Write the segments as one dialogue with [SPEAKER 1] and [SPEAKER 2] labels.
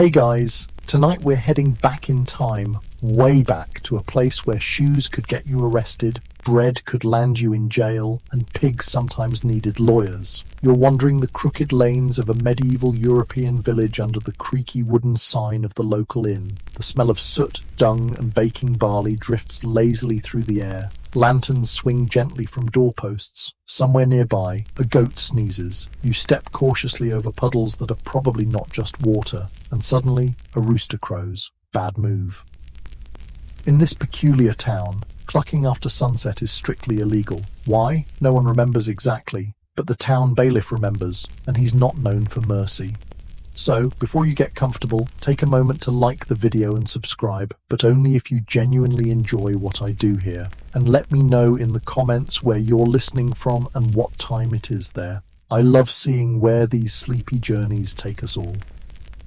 [SPEAKER 1] Hey guys, tonight we're heading back in time, way back to a place where shoes could get you arrested, bread could land you in jail, and pigs sometimes needed lawyers. You're wandering the crooked lanes of a medieval European village under the creaky wooden sign of the local inn. The smell of soot, dung, and baking barley drifts lazily through the air. Lanterns swing gently from doorposts. Somewhere nearby, a goat sneezes. You step cautiously over puddles that are probably not just water, and suddenly a rooster crows. Bad move. In this peculiar town, clucking after sunset is strictly illegal. Why? No one remembers exactly, but the town bailiff remembers, and he's not known for mercy. So, before you get comfortable, take a moment to like the video and subscribe, but only if you genuinely enjoy what I do here. And let me know in the comments where you're listening from and what time it is there. I love seeing where these sleepy journeys take us all.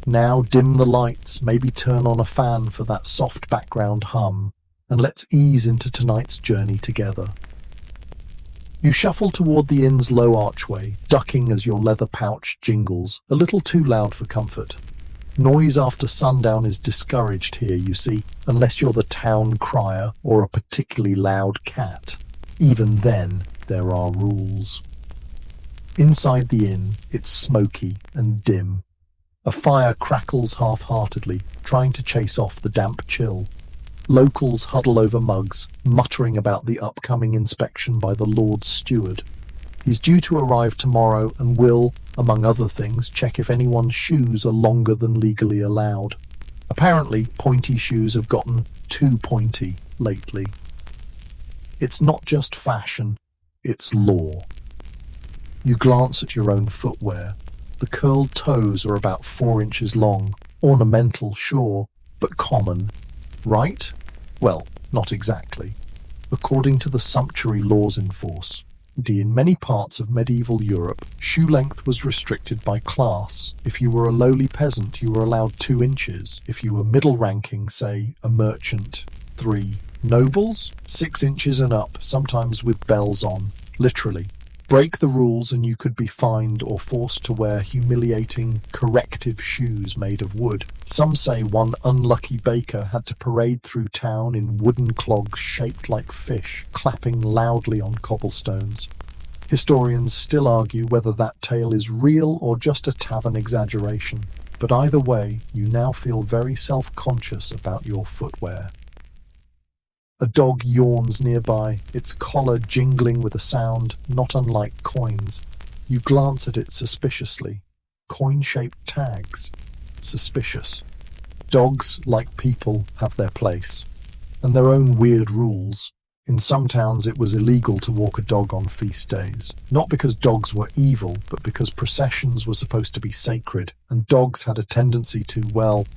[SPEAKER 1] Now dim the lights, maybe turn on a fan for that soft background hum, and let's ease into tonight's journey together. You shuffle toward the inn's low archway, ducking as your leather pouch jingles, a little too loud for comfort. Noise after sundown is discouraged here, you see, unless you're the town crier or a particularly loud cat. Even then, there are rules. Inside the inn, it's smoky and dim. A fire crackles half-heartedly, trying to chase off the damp chill. Locals huddle over mugs, muttering about the upcoming inspection by the Lord's steward. He's due to arrive tomorrow and will, among other things, check if anyone's shoes are longer than legally allowed. Apparently, pointy shoes have gotten too pointy lately. It's not just fashion, it's law. You glance at your own footwear. The curled toes are about 4 inches long, ornamental, sure, but common. Right? Well, not exactly. According to the sumptuary laws in force, in many parts of medieval Europe, shoe length was restricted by class. If you were a lowly peasant, you were allowed 2 inches. If you were middle ranking, say, a merchant, 3. Nobles, 6 inches and up, sometimes with bells on. Literally. Break the rules and you could be fined or forced to wear humiliating, corrective shoes made of wood. Some say one unlucky baker had to parade through town in wooden clogs shaped like fish, clapping loudly on cobblestones. Historians still argue whether that tale is real or just a tavern exaggeration. But either way, you now feel very self-conscious about your footwear. A dog yawns nearby, its collar jingling with a sound not unlike coins. You glance at it suspiciously. Coin-shaped tags. Suspicious. Dogs, like people, have their place, and their own weird rules. In some towns it was illegal to walk a dog on feast days. Not because dogs were evil, but because processions were supposed to be sacred, and dogs had a tendency to, well,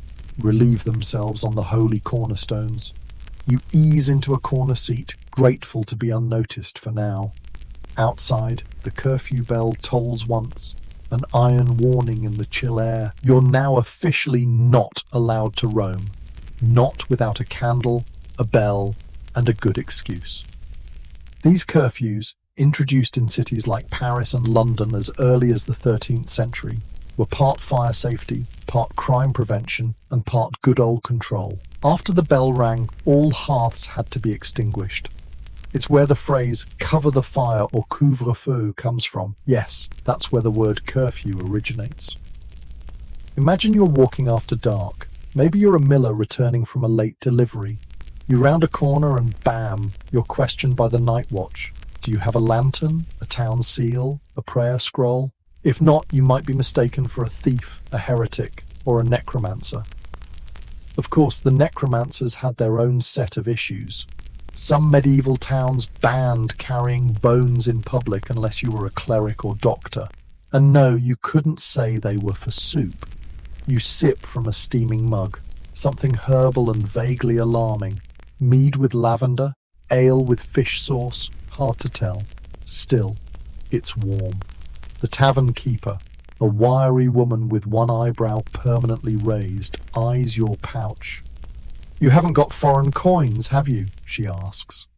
[SPEAKER 1] relieve themselves on the holy cornerstones. You ease into a corner seat, grateful to be unnoticed for now. Outside, the curfew bell tolls once, an iron warning in the chill air. You're now officially not allowed to roam. Not without a candle, a bell, and a good excuse. These curfews, introduced in cities like Paris and London as early as the 13th century, were part fire safety, part crime prevention, and part good old control. After the bell rang, all hearths had to be extinguished. It's where the phrase "cover the fire" or couvre-feu comes from. Yes, that's where the word curfew originates. Imagine you're walking after dark. Maybe you're a miller returning from a late delivery. You round a corner and bam, you're questioned by the night watch. Do you have a lantern, a town seal, a prayer scroll? If not, you might be mistaken for a thief, a heretic, or a necromancer. Of course, the necromancers had their own set of issues. Some medieval towns banned carrying bones in public unless you were a cleric or doctor. And no, you couldn't say they were for soup. You sip from a steaming mug, something herbal and vaguely alarming. Mead with lavender, ale with fish sauce, hard to tell. Still, it's warm. The tavern keeper, a wiry woman with one eyebrow permanently raised, eyes your pouch. "You haven't got foreign coins, have you?" she asks.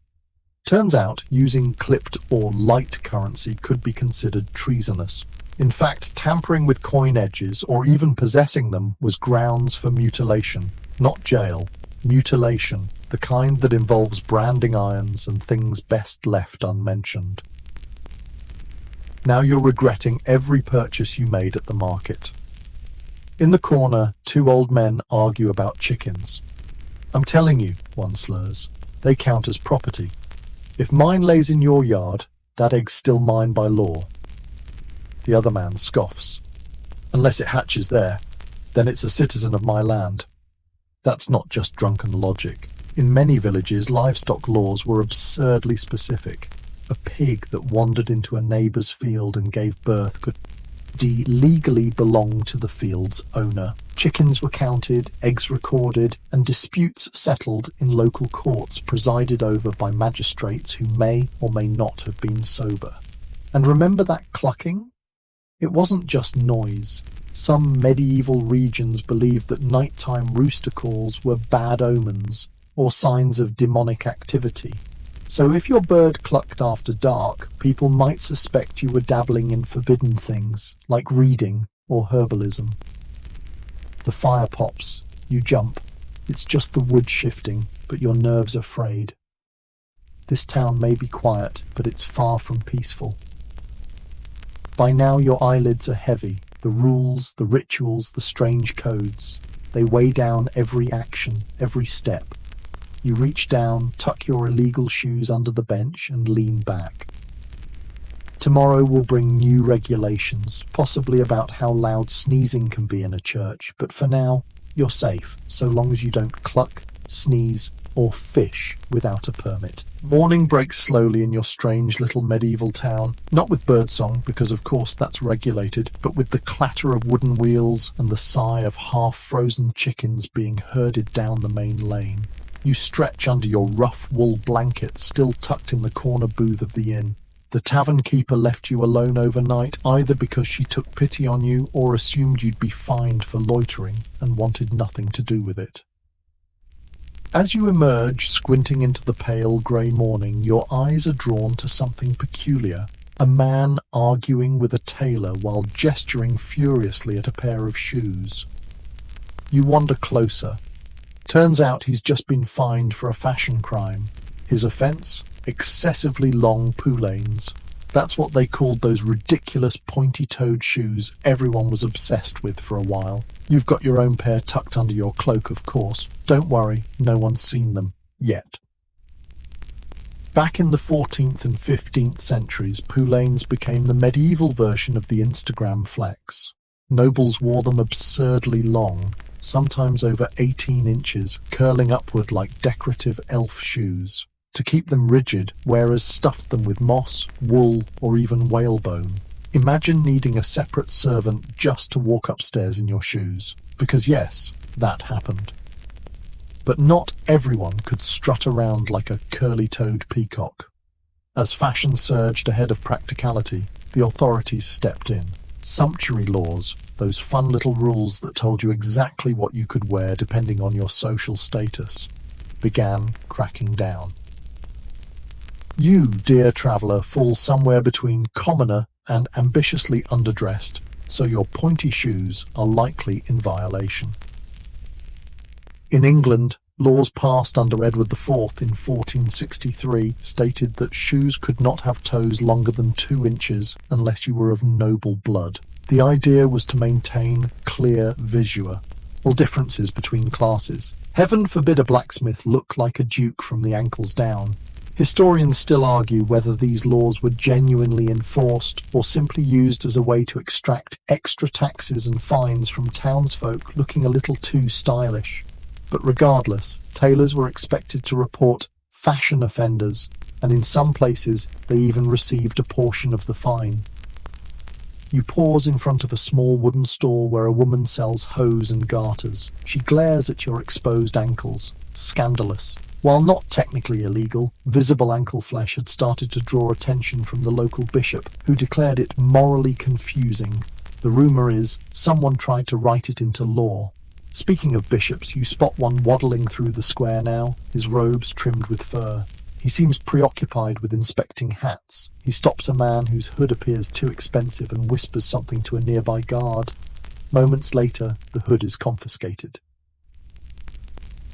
[SPEAKER 1] Turns out using clipped or light currency could be considered treasonous. In fact, tampering with coin edges or even possessing them was grounds for mutilation, not jail. Mutilation, the kind that involves branding irons and things best left unmentioned. Now you're regretting every purchase you made at the market. In the corner, two old men argue about chickens. "I'm telling you," one slurs, "they count as property. If mine lays in your yard, that egg's still mine by law." The other man scoffs. "Unless it hatches there, then it's a citizen of my land." That's not just drunken logic. In many villages, livestock laws were absurdly specific. A pig that wandered into a neighbour's field and gave birth could legally belong to the field's owner. Chickens were counted, eggs recorded, and disputes settled in local courts presided over by magistrates who may or may not have been sober. And remember that clucking? It wasn't just noise. Some medieval regions believed that nighttime rooster calls were bad omens or signs of demonic activity. So if your bird clucked after dark, people might suspect you were dabbling in forbidden things, like reading or herbalism. The fire pops. You jump. It's just the wood shifting, but your nerves are frayed. This town may be quiet, but it's far from peaceful. By now your eyelids are heavy. The rules, the rituals, the strange codes. They weigh down every action, every step. You reach down, tuck your illegal shoes under the bench, and lean back. Tomorrow will bring new regulations, possibly about how loud sneezing can be in a church, but for now, you're safe, so long as you don't cluck, sneeze, or fish without a permit. Morning breaks slowly in your strange little medieval town, not with birdsong, because of course that's regulated, but with the clatter of wooden wheels and the sigh of half-frozen chickens being herded down the main lane. You stretch under your rough wool blanket still tucked in the corner booth of the inn. The tavern keeper left you alone overnight, either because she took pity on you or assumed you'd be fined for loitering and wanted nothing to do with it. As you emerge, squinting into the pale grey morning, your eyes are drawn to something peculiar. A man arguing with a tailor while gesturing furiously at a pair of shoes. You wander closer. Turns out he's just been fined for a fashion crime. His offence? Excessively long poulaines. That's what they called those ridiculous pointy-toed shoes everyone was obsessed with for a while. You've got your own pair tucked under your cloak, of course. Don't worry, no one's seen them. Yet. Back in the 14th and 15th centuries, poulaines became the medieval version of the Instagram flex. Nobles wore them absurdly long, sometimes over 18 inches, curling upward like decorative elf shoes. To keep them rigid, wearers stuffed them with moss, wool, or even whalebone. Imagine needing a separate servant just to walk upstairs in your shoes. Because yes, that happened. But not everyone could strut around like a curly-toed peacock. As fashion surged ahead of practicality, the authorities stepped in. Sumptuary laws, those fun little rules that told you exactly what you could wear depending on your social status, began cracking down. You, dear traveller, fall somewhere between commoner and ambitiously underdressed, so your pointy shoes are likely in violation. In England, laws passed under Edward IV in 1463 stated that shoes could not have toes longer than 2 inches unless you were of noble blood. The idea was to maintain clear visua, or differences between classes. Heaven forbid a blacksmith look like a duke from the ankles down. Historians still argue whether these laws were genuinely enforced or simply used as a way to extract extra taxes and fines from townsfolk looking a little too stylish. But regardless, tailors were expected to report fashion offenders, and in some places they even received a portion of the fine. You pause in front of a small wooden stall where a woman sells hose and garters. She glares at your exposed ankles. Scandalous. While not technically illegal, visible ankle flesh had started to draw attention from the local bishop, who declared it morally confusing. The rumour is someone tried to write it into law. Speaking of bishops, you spot one waddling through the square now, his robes trimmed with fur. He seems preoccupied with inspecting hats. He stops a man whose hood appears too expensive and whispers something to a nearby guard. Moments later, the hood is confiscated.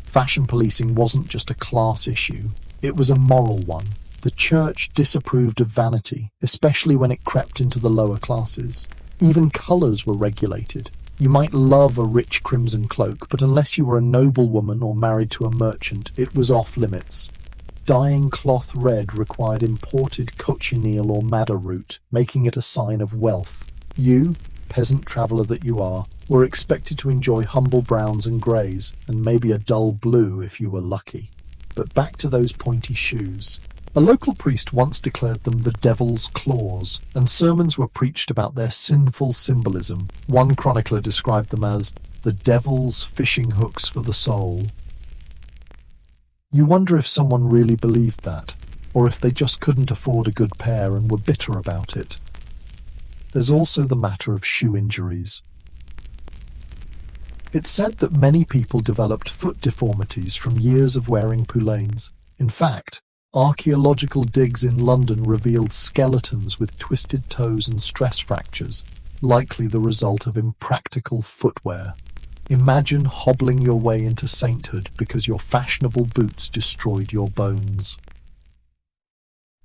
[SPEAKER 1] Fashion policing wasn't just a class issue, it was a moral one. The church disapproved of vanity, especially when it crept into the lower classes. Even colours were regulated. You might love a rich crimson cloak, but unless you were a noblewoman or married to a merchant, it was off limits. Dyeing cloth red required imported cochineal or madder root, making it a sign of wealth. You, peasant traveller that you are, were expected to enjoy humble browns and greys, and maybe a dull blue if you were lucky. But back to those pointy shoes. A local priest once declared them the devil's claws, and sermons were preached about their sinful symbolism. One chronicler described them as the devil's fishing hooks for the soul. You wonder if someone really believed that, or if they just couldn't afford a good pair and were bitter about it. There's also the matter of shoe injuries. It's said that many people developed foot deformities from years of wearing poulaines. In fact, archaeological digs in London revealed skeletons with twisted toes and stress fractures, likely the result of impractical footwear. Imagine hobbling your way into sainthood because your fashionable boots destroyed your bones.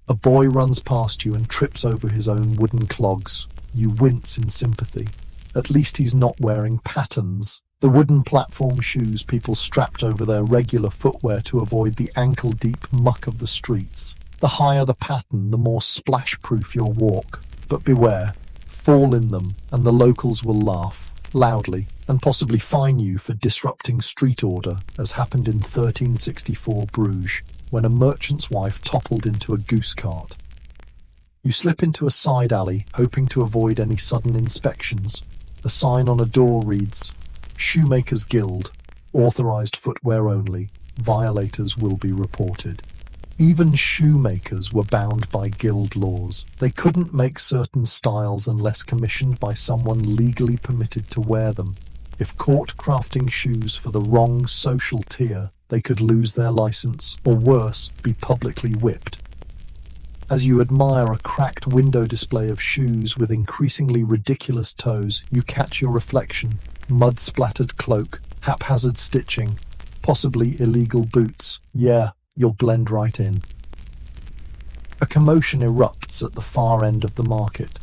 [SPEAKER 1] A boy runs past you and trips over his own wooden clogs. You wince in sympathy. At least he's not wearing pattens. The wooden platform shoes people strapped over their regular footwear to avoid the ankle-deep muck of the streets. The higher the pattern, the more splash-proof your walk. But beware, fall in them, and the locals will laugh, loudly, and possibly fine you for disrupting street order, as happened in 1364 Bruges, when a merchant's wife toppled into a goose cart. You slip into a side alley, hoping to avoid any sudden inspections. A sign on a door reads, Shoemakers Guild, authorized footwear only, violators will be reported. Even shoemakers were bound by guild laws. They couldn't make certain styles unless commissioned by someone legally permitted to wear them. If caught crafting shoes for the wrong social tier, they could lose their license, or worse, be publicly whipped. As you admire a cracked window display of shoes with increasingly ridiculous toes, you catch your reflection. Mud-splattered cloak, haphazard stitching, possibly illegal boots. Yeah, you'll blend right in. A commotion erupts at the far end of the market.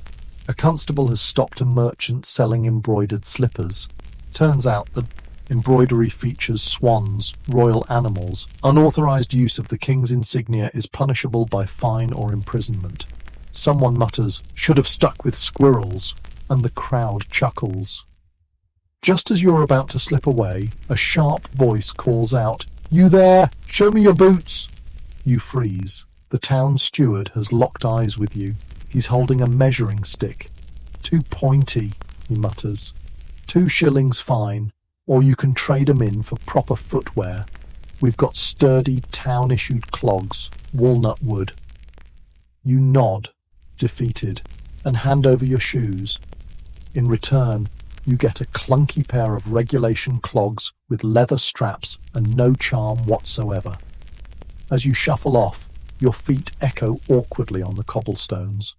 [SPEAKER 1] A constable has stopped a merchant selling embroidered slippers. Turns out that embroidery features swans, royal animals. Unauthorized use of the king's insignia is punishable by fine or imprisonment. Someone mutters, "Should have stuck with squirrels," and the crowd chuckles. Just as you're about to slip away, a sharp voice calls out, "You there! Show me your boots!" You freeze. The town steward has locked eyes with you. He's holding a measuring stick. "Too pointy," he mutters. "2 shillings fine, or you can trade 'em in for proper footwear. We've got sturdy, town-issued clogs, walnut wood." You nod, defeated, and hand over your shoes. In return, you get a clunky pair of regulation clogs with leather straps and no charm whatsoever. As you shuffle off, your feet echo awkwardly on the cobblestones.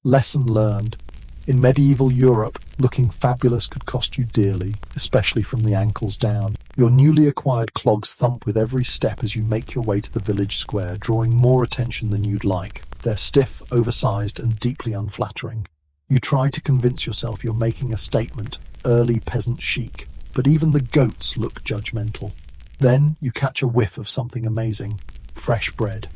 [SPEAKER 1] Lesson learned. In medieval Europe, looking fabulous could cost you dearly, especially from the ankles down. Your newly acquired clogs thump with every step as you make your way to the village square, drawing more attention than you'd like. They're stiff, oversized, and deeply unflattering. You try to convince yourself you're making a statement, early peasant chic, but even the goats look judgmental. Then you catch a whiff of something amazing, fresh bread.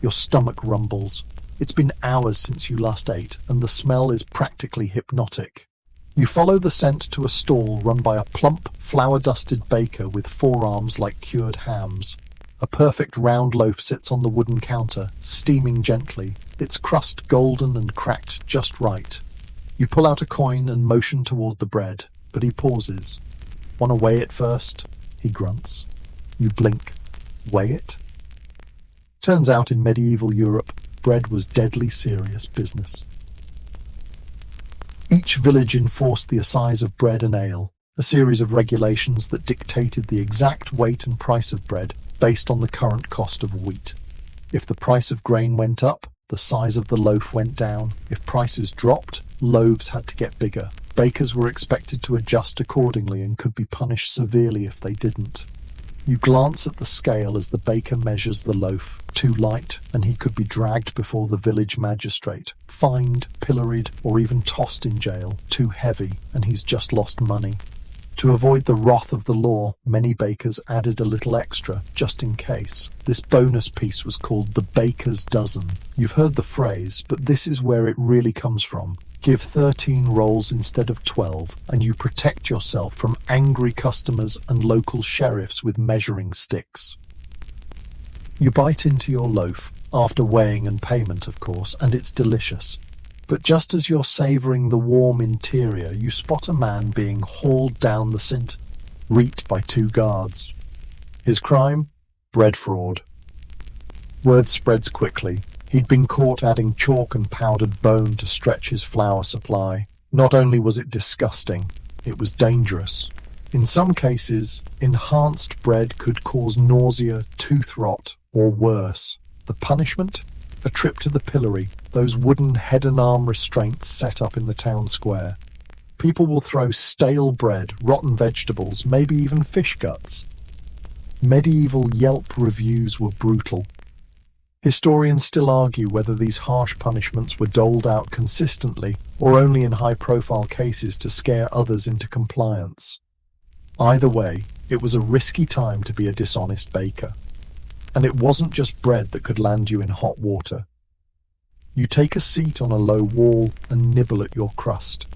[SPEAKER 1] Your stomach rumbles. It's been hours since you last ate, and the smell is practically hypnotic. You follow the scent to a stall run by a plump, flour-dusted baker with forearms like cured hams. A perfect round loaf sits on the wooden counter, steaming gently, its crust golden and cracked just right. You pull out a coin and motion toward the bread, but he pauses. "Want to weigh it first?" he grunts. You blink. Weigh it? Turns out in medieval Europe, bread was deadly serious business. Each village enforced the assize of bread and ale, a series of regulations that dictated the exact weight and price of bread based on the current cost of wheat. If the price of grain went up, the size of the loaf went down. If prices dropped, loaves had to get bigger. Bakers were expected to adjust accordingly and could be punished severely if they didn't. You glance at the scale as the baker measures the loaf. Too light, and he could be dragged before the village magistrate, fined, pilloried, or even tossed in jail. Too heavy, and he's just lost money. To avoid the wrath of the law, many bakers added a little extra, just in case. This bonus piece was called the baker's dozen. You've heard the phrase, but this is where it really comes from. Give 13 rolls instead of 12, and you protect yourself from angry customers and local sheriffs with measuring sticks. You bite into your loaf, after weighing and payment, of course, and it's delicious. But just as you're savouring the warm interior, you spot a man being hauled down the Sint, reeked by 2 guards. His crime? Bread fraud. Word spreads quickly. He'd been caught adding chalk and powdered bone to stretch his flour supply. Not only was it disgusting, it was dangerous. In some cases, enhanced bread could cause nausea, tooth rot, or worse. The punishment? A trip to the pillory, those wooden head and arm restraints set up in the town square. People will throw stale bread, rotten vegetables, maybe even fish guts. Medieval Yelp reviews were brutal. Historians still argue whether these harsh punishments were doled out consistently or only in high-profile cases to scare others into compliance. Either way, it was a risky time to be a dishonest baker. And it wasn't just bread that could land you in hot water. You take a seat on a low wall and nibble at your crust.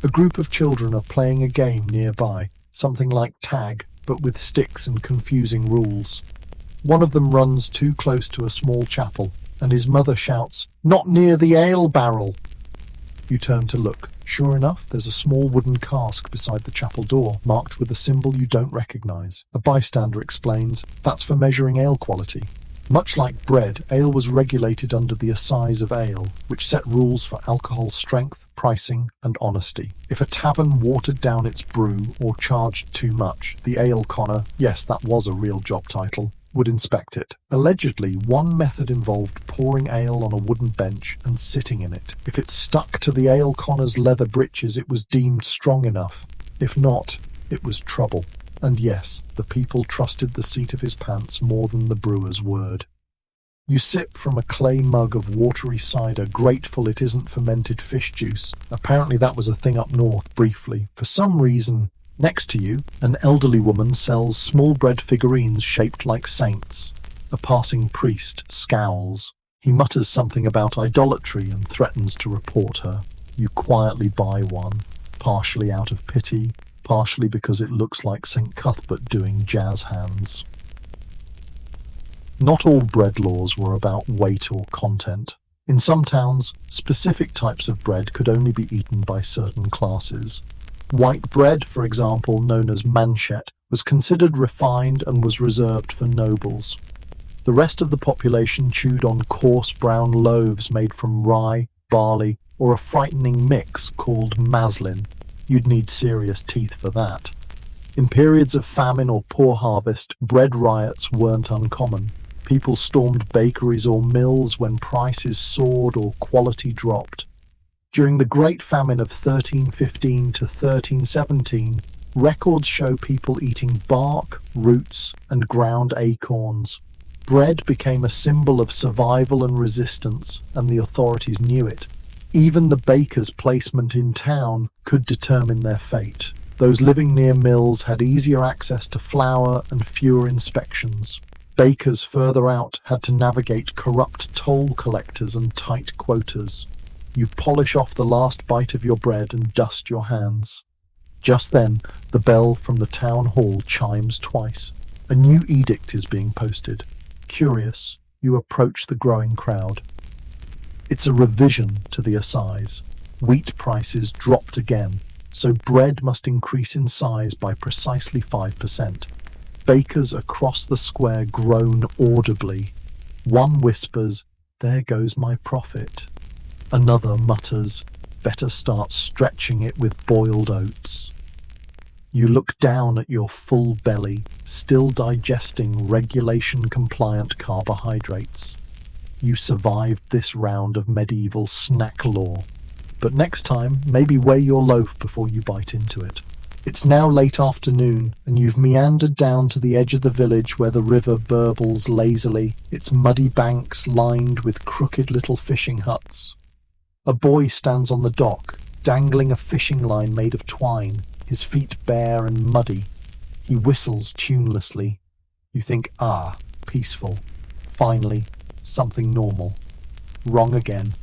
[SPEAKER 1] A group of children are playing a game nearby, something like tag, but with sticks and confusing rules. One of them runs too close to a small chapel, and his mother shouts, "Not near the ale barrel!" You turn to look. Sure enough, there's a small wooden cask beside the chapel door, marked with a symbol you don't recognize. A bystander explains, that's for measuring ale quality. Much like bread, ale was regulated under the assize of ale, which set rules for alcohol strength, pricing, and honesty. If a tavern watered down its brew or charged too much, the ale conner, yes, that was a real job title, would inspect it. Allegedly, one method involved pouring ale on a wooden bench and sitting in it. If it stuck to the ale conner's leather breeches, it was deemed strong enough. If not, it was trouble. And yes, the people trusted the seat of his pants more than the brewer's word. You sip from a clay mug of watery cider, grateful it isn't fermented fish juice. Apparently that was a thing up north, briefly. For some reason, next to you, an elderly woman sells small bread figurines shaped like saints. A passing priest scowls. He mutters something about idolatry and threatens to report her. You quietly buy one, partially out of pity, partially because it looks like St. Cuthbert doing jazz hands. Not all bread laws were about weight or content. In some towns, specific types of bread could only be eaten by certain classes. White bread, for example, known as manchet, was considered refined and was reserved for nobles. The rest of the population chewed on coarse brown loaves made from rye, barley, or a frightening mix called maslin. You'd need serious teeth for that. In periods of famine or poor harvest, bread riots weren't uncommon. People stormed bakeries or mills when prices soared or quality dropped. During the Great Famine of 1315 to 1317, records show people eating bark, roots, and ground acorns. Bread became a symbol of survival and resistance, and the authorities knew it. Even the baker's placement in town could determine their fate. Those living near mills had easier access to flour and fewer inspections. Bakers further out had to navigate corrupt toll collectors and tight quotas. You polish off the last bite of your bread and dust your hands. Just then, the bell from the town hall chimes twice. A new edict is being posted. Curious, you approach the growing crowd. It's a revision to the assize. Wheat prices dropped again, so bread must increase in size by precisely 5%. Bakers across the square groan audibly. One whispers, "There goes my profit." Another mutters, "Better start stretching it with boiled oats." You look down at your full belly, still digesting regulation-compliant carbohydrates. You survived this round of medieval snack lore. But next time, maybe weigh your loaf before you bite into it. It's now late afternoon, and you've meandered down to the edge of the village where the river burbles lazily, its muddy banks lined with crooked little fishing huts. A boy stands on the dock, dangling a fishing line made of twine, his feet bare and muddy. He whistles tunelessly. You think, peaceful. Finally, something normal. Wrong again.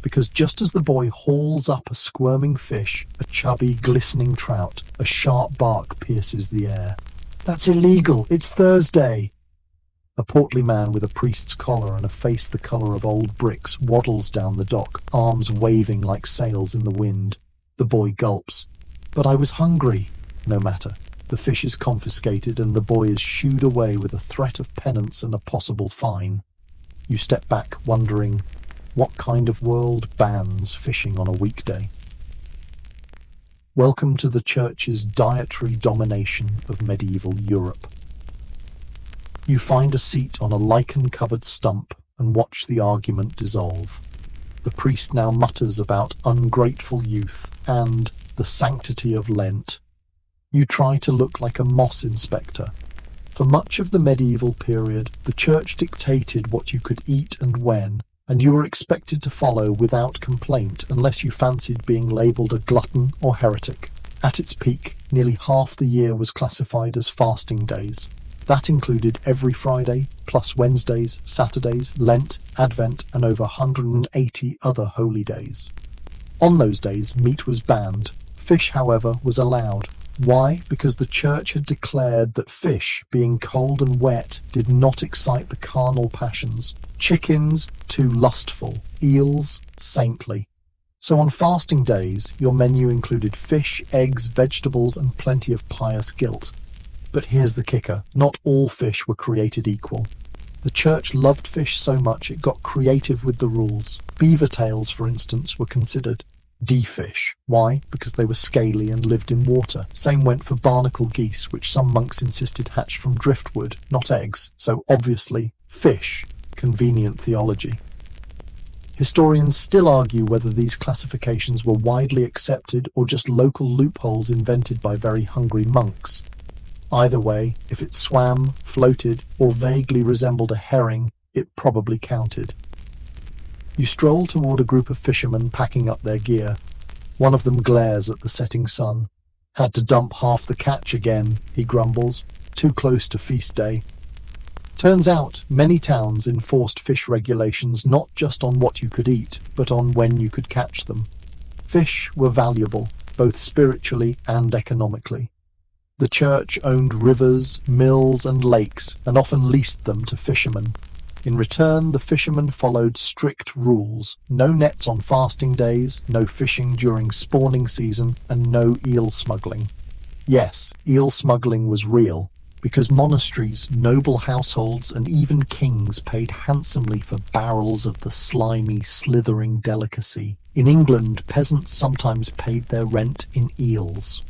[SPEAKER 1] Because just as the boy hauls up a squirming fish, a chubby, glistening trout, a sharp bark pierces the air. That's illegal! It's Thursday! A portly man with a priest's collar and a face the colour of old bricks waddles down the dock, arms waving like sails in the wind. The boy gulps. But I was hungry. No matter. The fish is confiscated and the boy is shooed away with a threat of penance and a possible fine. You step back, wondering, what kind of world bans fishing on a weekday? Welcome to the Church's dietary domination of medieval Europe. You find a seat on a lichen-covered stump and watch the argument dissolve. The priest now mutters about ungrateful youth and the sanctity of Lent. You try to look like a moss inspector. For much of the medieval period, the Church dictated what you could eat and when, and you were expected to follow without complaint unless you fancied being labelled a glutton or heretic. At its peak, nearly half the year was classified as fasting days. That included every Friday, plus Wednesdays, Saturdays, Lent, Advent, and over 180 other holy days. On those days, meat was banned. Fish, however, was allowed. Why? Because the Church had declared that fish, being cold and wet, did not excite the carnal passions. Chickens, too lustful. Eels, saintly. So on fasting days, your menu included fish, eggs, vegetables, and plenty of pious guilt. But here's the kicker. Not all fish were created equal. The Church loved fish so much it got creative with the rules. Beaver tails, for instance, were considered D-fish. Why? Because they were scaly and lived in water. Same went for barnacle geese, which some monks insisted hatched from driftwood, not eggs. So obviously, fish. Convenient theology. Historians still argue whether these classifications were widely accepted or just local loopholes invented by very hungry monks. Either way, if it swam, floated, or vaguely resembled a herring, it probably counted. You stroll toward a group of fishermen packing up their gear. One of them glares at the setting sun. Had to dump half the catch again, he grumbles. Too close to feast day. Turns out, many towns enforced fish regulations not just on what you could eat, but on when you could catch them. Fish were valuable, both spiritually and economically. The Church owned rivers, mills, and lakes, and often leased them to fishermen. In return, the fishermen followed strict rules. No nets on fasting days, no fishing during spawning season, and no eel smuggling. Yes, eel smuggling was real, because monasteries, noble households, and even kings paid handsomely for barrels of the slimy, slithering delicacy. In England, peasants sometimes paid their rent in eels.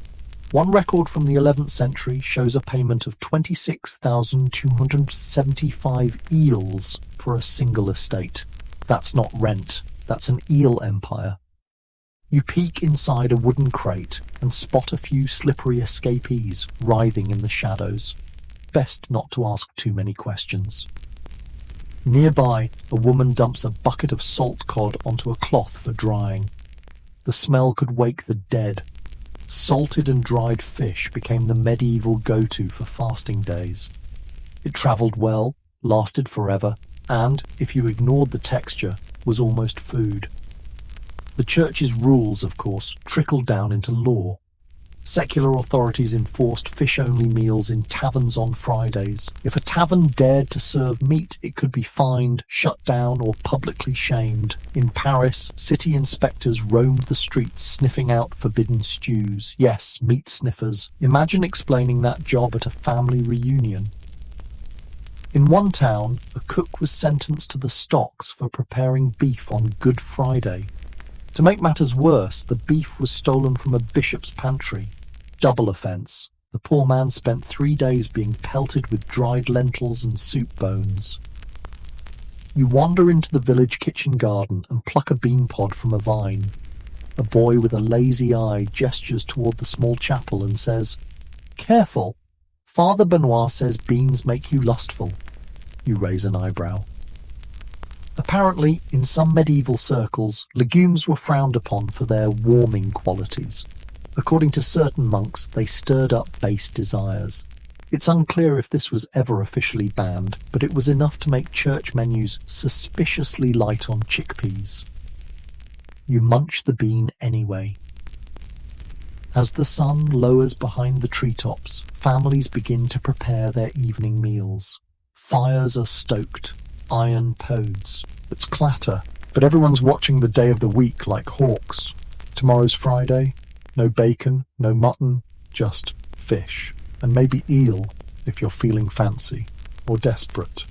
[SPEAKER 1] One record from the 11th century shows a payment of 26,275 eels for a single estate. That's not rent, that's an eel empire. You peek inside a wooden crate and spot a few slippery escapees writhing in the shadows. Best not to ask too many questions. Nearby, a woman dumps a bucket of salt cod onto a cloth for drying. The smell could wake the dead. Salted and dried fish became the medieval go-to for fasting days. It travelled well, lasted forever, and, if you ignored the texture, was almost food. The Church's rules, of course, trickled down into law. Secular authorities enforced fish-only meals in taverns on Fridays. If a tavern dared to serve meat, it could be fined, shut down, or publicly shamed. In Paris, city inspectors roamed the streets sniffing out forbidden stews. Yes, meat sniffers. Imagine explaining that job at a family reunion. In one town, a cook was sentenced to the stocks for preparing beef on Good Friday. To make matters worse, the beef was stolen from a bishop's pantry. Double offence. The poor man spent 3 days being pelted with dried lentils and soup bones. You wander into the village kitchen garden and pluck a bean pod from a vine. A boy with a lazy eye gestures toward the small chapel and says, "Careful! Father Benoit says beans make you lustful." You raise an eyebrow. Apparently, in some medieval circles, legumes were frowned upon for their warming qualities. According to certain monks, they stirred up base desires. It's unclear if this was ever officially banned, but it was enough to make church menus suspiciously light on chickpeas. You munch the bean anyway. As the sun lowers behind the treetops, families begin to prepare their evening meals. Fires are stoked, iron podes. It's clatter, but everyone's watching the day of the week like hawks. Tomorrow's Friday. No bacon, no mutton, just fish. And maybe eel, if you're feeling fancy or desperate.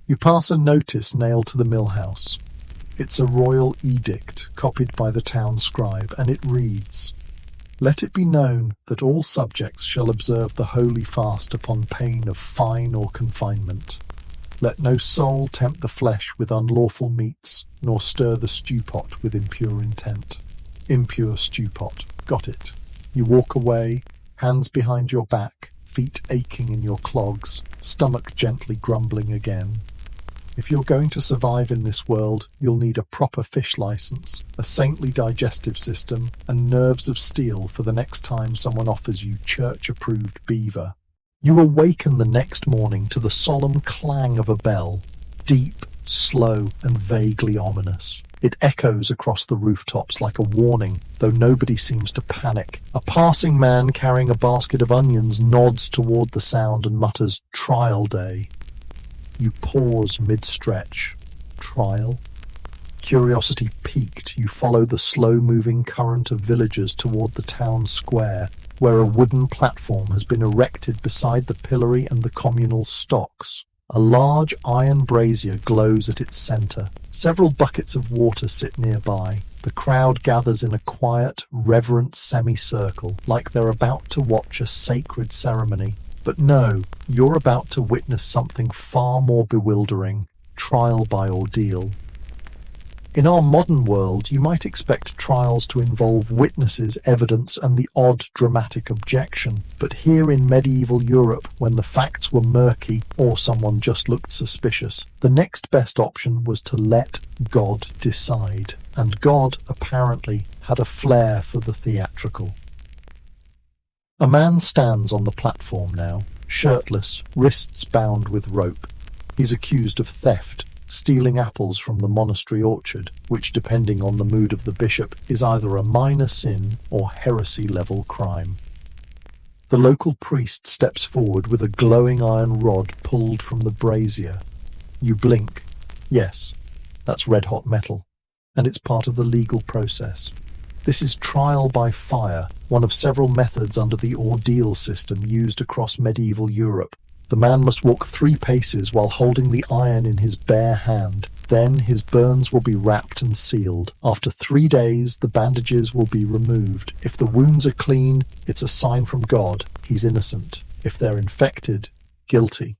[SPEAKER 1] You pass a notice nailed to the mill house. It's a royal edict copied by the town scribe, and it reads, "Let it be known that all subjects shall observe the holy fast upon pain of fine or confinement. Let no soul tempt the flesh with unlawful meats, nor stir the stewpot with impure intent." Impure stewpot. Got it. You walk away, hands behind your back, feet aching in your clogs, stomach gently grumbling again. If you're going to survive in this world, you'll need a proper fish license, a saintly digestive system, and nerves of steel for the next time someone offers you church-approved beaver. You awaken the next morning to the solemn clang of a bell, deep, slow, and vaguely ominous. It echoes across the rooftops like a warning, though nobody seems to panic. A passing man carrying a basket of onions nods toward the sound and mutters, "Trial day." You pause mid-stretch. Trial? Curiosity piqued, you follow the slow-moving current of villagers toward the town square, where a wooden platform has been erected beside the pillory and the communal stocks. A large iron brazier glows at its centre. Several buckets of water sit nearby. The crowd gathers in a quiet, reverent semicircle, like they're about to watch a sacred ceremony. But no, you're about to witness something far more bewildering. Trial by ordeal. In our modern world, you might expect trials to involve witnesses, evidence, and the odd dramatic objection. But here in medieval Europe, when the facts were murky or someone just looked suspicious, the next best option was to let God decide. And God, apparently, had a flair for the theatrical. A man stands on the platform now, shirtless, wrists bound with rope. He's accused of theft, stealing apples from the monastery orchard, which, depending on the mood of the bishop, is either a minor sin or heresy-level crime. The local priest steps forward with a glowing iron rod pulled from the brazier. You blink. Yes, that's red-hot metal, and it's part of the legal process. This is trial by fire, one of several methods under the ordeal system used across medieval Europe. The man must walk 3 paces while holding the iron in his bare hand. Then his burns will be wrapped and sealed. After 3 days, the bandages will be removed. If the wounds are clean, it's a sign from God. He's innocent. If they're infected, guilty.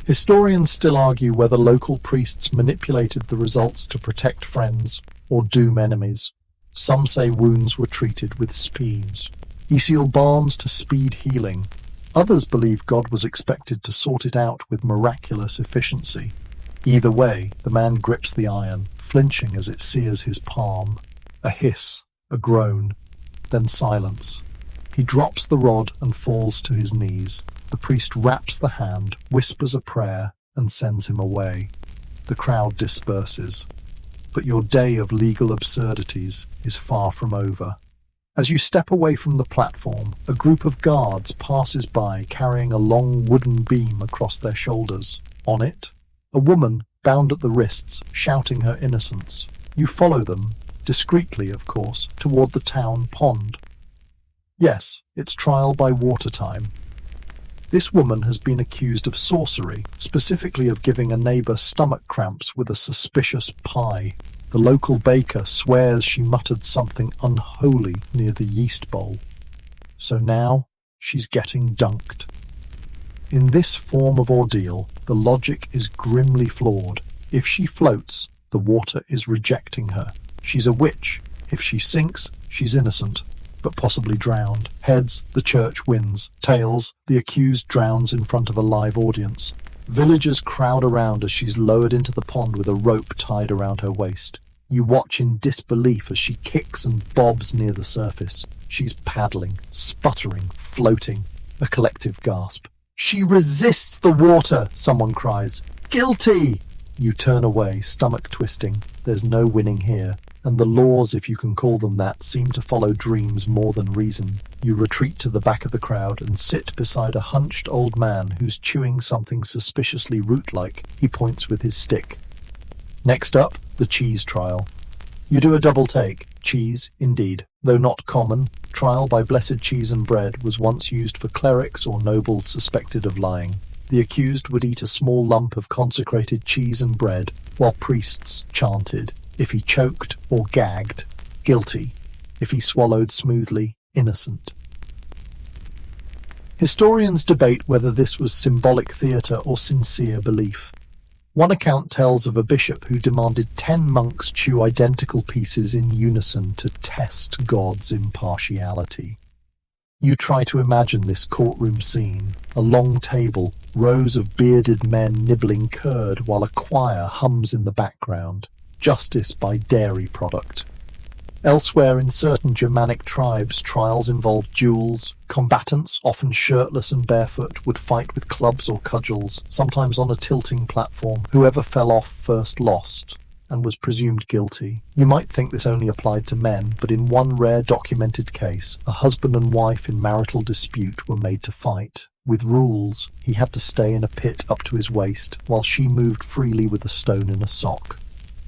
[SPEAKER 1] Historians still argue whether local priests manipulated the results to protect friends or doom enemies. Some say wounds were treated with speeds. He sealed balms to speed healing. Others believe God was expected to sort it out with miraculous efficiency. Either way, the man grips the iron, flinching as it sears his palm. A hiss, a groan, then silence. He drops the rod and falls to his knees. The priest wraps the hand, whispers a prayer, and sends him away. The crowd disperses. But your day of legal absurdities is far from over. As you step away from the platform, a group of guards passes by carrying a long wooden beam across their shoulders. On it, a woman bound at the wrists, shouting her innocence. You follow them, discreetly of course, toward the town pond. Yes, it's trial by water time. This woman has been accused of sorcery, specifically of giving a neighbour stomach cramps with a suspicious pie. The local baker swears she muttered something unholy near the yeast bowl. So now she's getting dunked. In this form of ordeal, the logic is grimly flawed. If she floats, the water is rejecting her. She's a witch. If she sinks, she's innocent, but possibly drowned. Heads, the church wins. Tails, the accused drowns in front of a live audience. Villagers crowd around as she's lowered into the pond with a rope tied around her waist. You watch in disbelief as she kicks and bobs near the surface. She's paddling, sputtering, floating. A collective gasp. "She resists the water!" someone cries. "Guilty!" You turn away, stomach twisting. There's no winning here, and the laws, if you can call them that, seem to follow dreams more than reason. You retreat to the back of the crowd and sit beside a hunched old man who's chewing something suspiciously root-like. He points with his stick. Next up, the cheese trial. You do a double take. Cheese, indeed. Though not common, trial by blessed cheese and bread was once used for clerics or nobles suspected of lying. The accused would eat a small lump of consecrated cheese and bread, while priests chanted. If he choked or gagged, guilty. If he swallowed smoothly, innocent. Historians debate whether this was symbolic theatre or sincere belief. One account tells of a bishop who demanded 10 monks chew identical pieces in unison to test God's impartiality. You try to imagine this courtroom scene, a long table, rows of bearded men nibbling curd while a choir hums in the background. Justice by dairy product. Elsewhere in certain Germanic tribes, trials involved duels. Combatants, often shirtless and barefoot, would fight with clubs or cudgels, sometimes on a tilting platform. Whoever fell off first lost, and was presumed guilty. You might think this only applied to men, but in one rare documented case, a husband and wife in marital dispute were made to fight. With rules, he had to stay in a pit up to his waist, while she moved freely with a stone in a sock.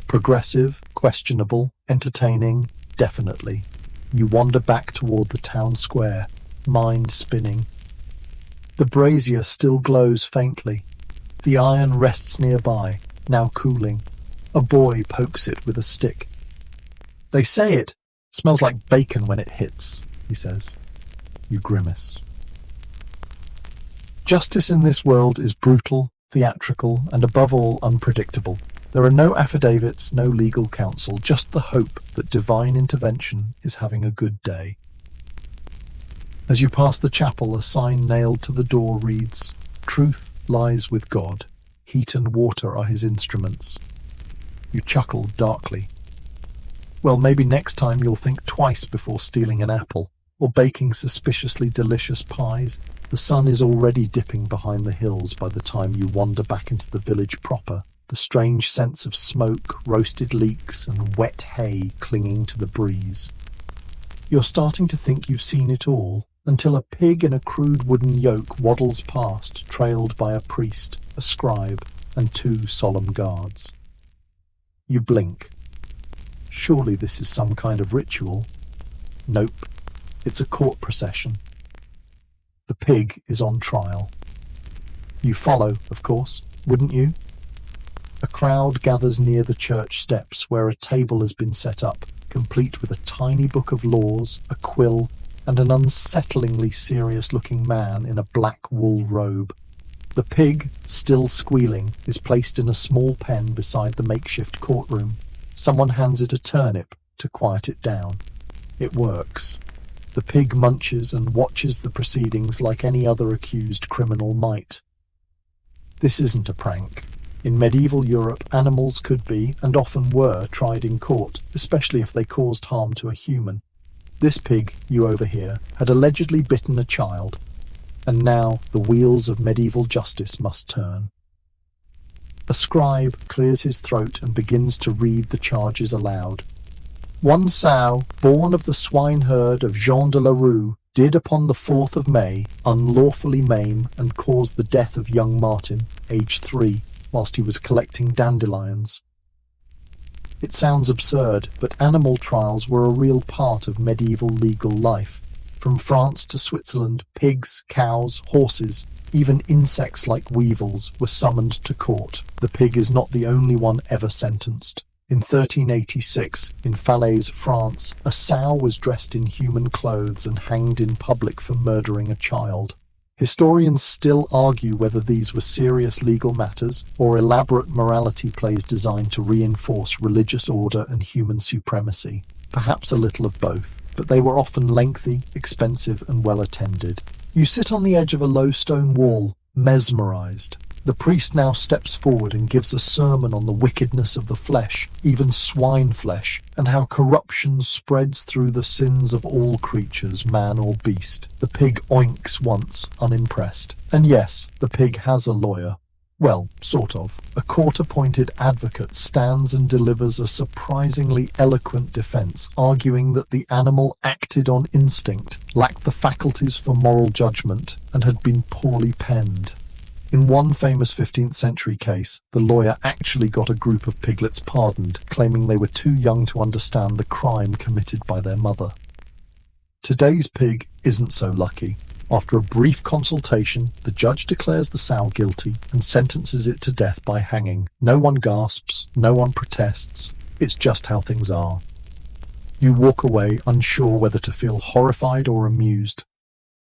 [SPEAKER 1] Progressive, questionable, entertaining, definitely. You wander back toward the town square, mind spinning. The brazier still glows faintly. The iron rests nearby, now cooling. A boy pokes it with a stick. "They say it smells like bacon when it hits," he says. You grimace. Justice in this world is brutal, theatrical, and above all unpredictable. There are no affidavits, no legal counsel, just the hope that divine intervention is having a good day. As you pass the chapel, a sign nailed to the door reads, "Truth lies with God. Heat and water are his instruments." You chuckle darkly. Well, maybe next time you'll think twice before stealing an apple, or baking suspiciously delicious pies. The sun is already dipping behind the hills by the time you wander back into the village proper. The strange sense of smoke, roasted leeks, and wet hay clinging to the breeze. You're starting to think you've seen it all, until a pig in a crude wooden yoke waddles past, trailed by a priest, a scribe, and 2 solemn guards. You blink. Surely this is some kind of ritual. Nope, it's a court procession. The pig is on trial. You follow, of course, wouldn't you? A crowd gathers near the church steps where a table has been set up, complete with a tiny book of laws, a quill, and an unsettlingly serious-looking man in a black wool robe. The pig, still squealing, is placed in a small pen beside the makeshift courtroom. Someone hands it a turnip to quiet it down. It works. The pig munches and watches the proceedings like any other accused criminal might. This isn't a prank. In medieval Europe, animals could be, and often were, tried in court, especially if they caused harm to a human. This pig, you overhear, had allegedly bitten a child, and now the wheels of medieval justice must turn. A scribe clears his throat and begins to read the charges aloud. "One sow, born of the swineherd of Jean de la Rue, did upon the 4th of May unlawfully maim and cause the death of young Martin, aged 3, whilst he was collecting dandelions." It sounds absurd, but animal trials were a real part of medieval legal life. From France to Switzerland, pigs, cows, horses, even insects like weevils were summoned to court. The pig is not the only one ever sentenced. In 1386, in Falaise, France, a sow was dressed in human clothes and hanged in public for murdering a child. Historians still argue whether these were serious legal matters or elaborate morality plays designed to reinforce religious order and human supremacy. Perhaps a little of both, but they were often lengthy, expensive, and well attended. You sit on the edge of a low stone wall, mesmerized. The priest now steps forward and gives a sermon on the wickedness of the flesh, even swine flesh, and how corruption spreads through the sins of all creatures, man or beast. The pig oinks once, unimpressed. And yes, the pig has a lawyer. Well, sort of. A court-appointed advocate stands and delivers a surprisingly eloquent defense, arguing that the animal acted on instinct, lacked the faculties for moral judgment, and had been poorly penned. In one famous 15th century case, the lawyer actually got a group of piglets pardoned, claiming they were too young to understand the crime committed by their mother. Today's pig isn't so lucky. After a brief consultation, the judge declares the sow guilty and sentences it to death by hanging. No one gasps, no one protests. It's just how things are. You walk away unsure whether to feel horrified or amused.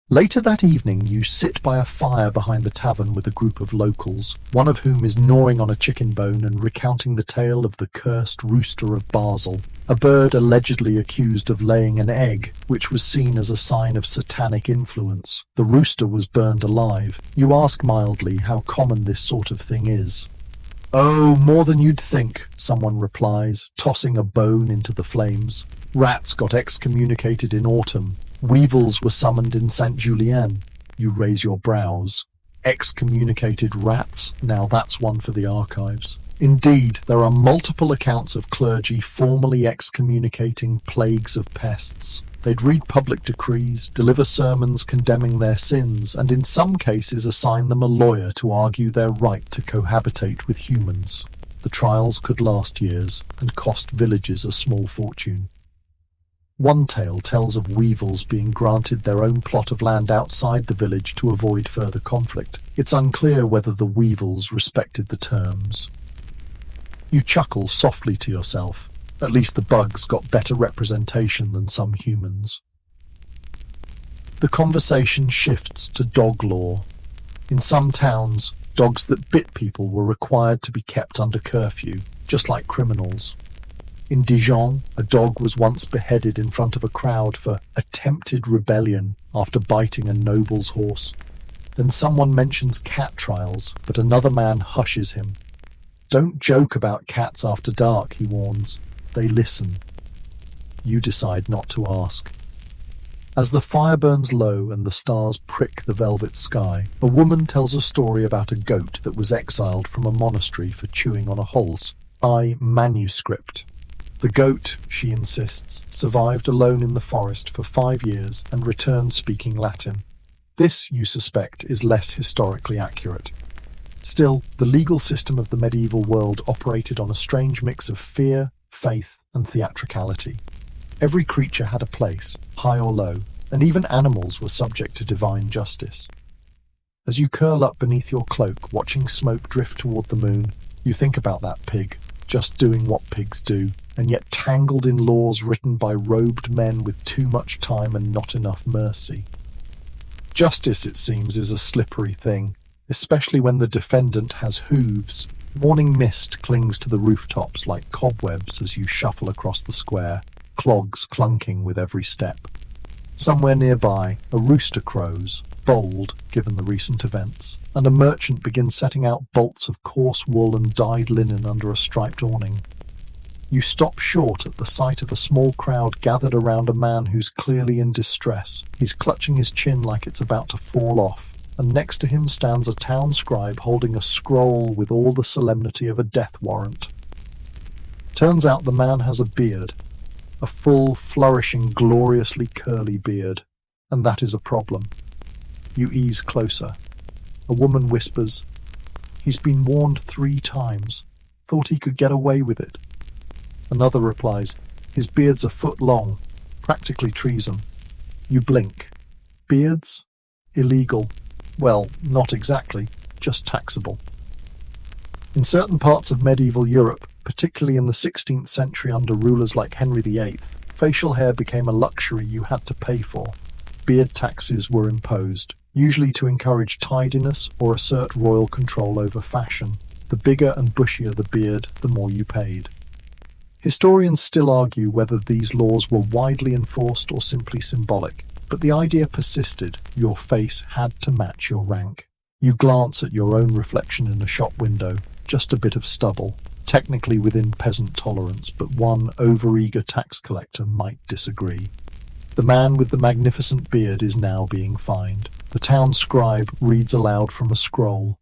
[SPEAKER 1] Later that evening, you sit by a fire behind the tavern with a group of locals, one of whom is gnawing on a chicken bone and recounting the tale of the cursed rooster of Basel, a bird allegedly accused of laying an egg, which was seen as a sign of satanic influence. The rooster was burned alive. You ask mildly how common this sort of thing is. "Oh, more than you'd think," someone replies, tossing a bone into the flames. "Rats got excommunicated in autumn. Weevils were summoned in Saint Julien." You raise your brows. Excommunicated rats? Now that's one for the archives. Indeed, there are multiple accounts of clergy formally excommunicating plagues of pests. They'd read public decrees, deliver sermons condemning their sins, and in some cases assign them a lawyer to argue their right to cohabitate with humans. The trials could last years and cost villages a small fortune. One tale tells of weevils being granted their own plot of land outside the village to avoid further conflict. It's unclear whether the weevils respected the terms. You chuckle softly to yourself. At least the bugs got better representation than some humans. The conversation shifts to dog law. In some towns, dogs that bit people were required to be kept under curfew, just like criminals. In Dijon, a dog was once beheaded in front of a crowd for attempted rebellion after biting a noble's horse. Then someone mentions cat trials, but another man hushes him. "Don't joke about cats after dark," he warns. They listen. You decide not to ask. As the fire burns low and the stars prick the velvet sky, a woman tells a story about a goat that was exiled from a monastery for chewing on a hulse by manuscript. The goat, she insists, survived alone in the forest for 5 years and returned speaking Latin. This, you suspect, is less historically accurate. Still, the legal system of the medieval world operated on a strange mix of fear, faith, and theatricality. Every creature had a place, high or low, and even animals were subject to divine justice. As you curl up beneath your cloak, watching smoke drift toward the moon, you think about that pig, just doing what pigs do, and yet tangled in laws written by robed men with too much time and not enough mercy. Justice, it seems, is a slippery thing, especially when the defendant has hooves. Morning mist clings to the rooftops like cobwebs as you shuffle across the square, clogs clunking with every step. Somewhere nearby, a rooster crows, bold given the recent events, and a merchant begins setting out bolts of coarse wool and dyed linen under a striped awning. You stop short at the sight of a small crowd gathered around a man who's clearly in distress. He's clutching his chin like it's about to fall off, and next to him stands a town scribe holding a scroll with all the solemnity of a death warrant. Turns out the man has a beard, a full, flourishing, gloriously curly beard, and that is a problem. You ease closer. A woman whispers, "He's been warned 3 times. Thought he could get away with it." Another replies, "His beard's a foot long, practically treason." You blink. Beards? Illegal. Well, not exactly, just taxable. In certain parts of medieval Europe, particularly in the 16th century under rulers like Henry VIII. Facial hair became a luxury you had to pay for. Beard taxes were imposed, usually to encourage tidiness or assert royal control over fashion. The bigger and bushier the beard, the more you paid. Historians still argue whether these laws were widely enforced or simply symbolic, but the idea persisted: your face had to match your rank. You glance at your own reflection in a shop window, just a bit of stubble, technically within peasant tolerance, but one overeager tax collector might disagree. The man with the magnificent beard is now being fined. The town scribe reads aloud from a scroll.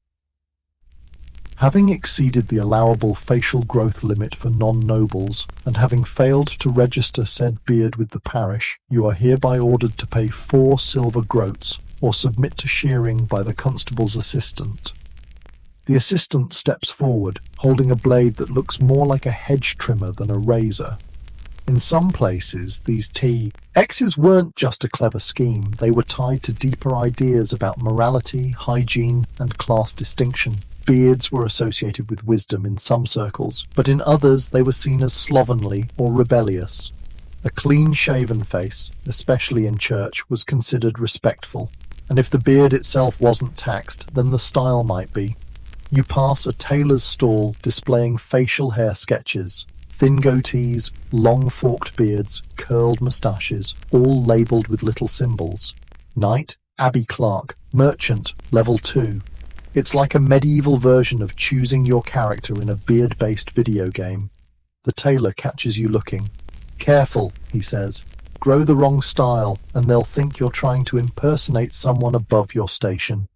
[SPEAKER 1] Having exceeded the allowable facial growth limit for non-nobles, and having failed to register said beard with the parish, you are hereby ordered to pay 4 silver groats, or submit to shearing by the constable's assistant. The assistant steps forward, holding a blade that looks more like a hedge trimmer than a razor. In some places, these X's weren't just a clever scheme, they were tied to deeper ideas about morality, hygiene, and class distinction. Beards were associated with wisdom in some circles, but in others they were seen as slovenly or rebellious. A clean-shaven face, especially in church, was considered respectful, and if the beard itself wasn't taxed, then the style might be. You pass a tailor's stall displaying facial hair sketches, thin goatees, long forked beards, curled moustaches, all labelled with little symbols. Knight, Abbey Clerk, Merchant, Level 2. It's like a medieval version of choosing your character in a beard-based video game. The tailor catches you looking. Careful, he says. Grow the wrong style, and they'll think you're trying to impersonate someone above your station.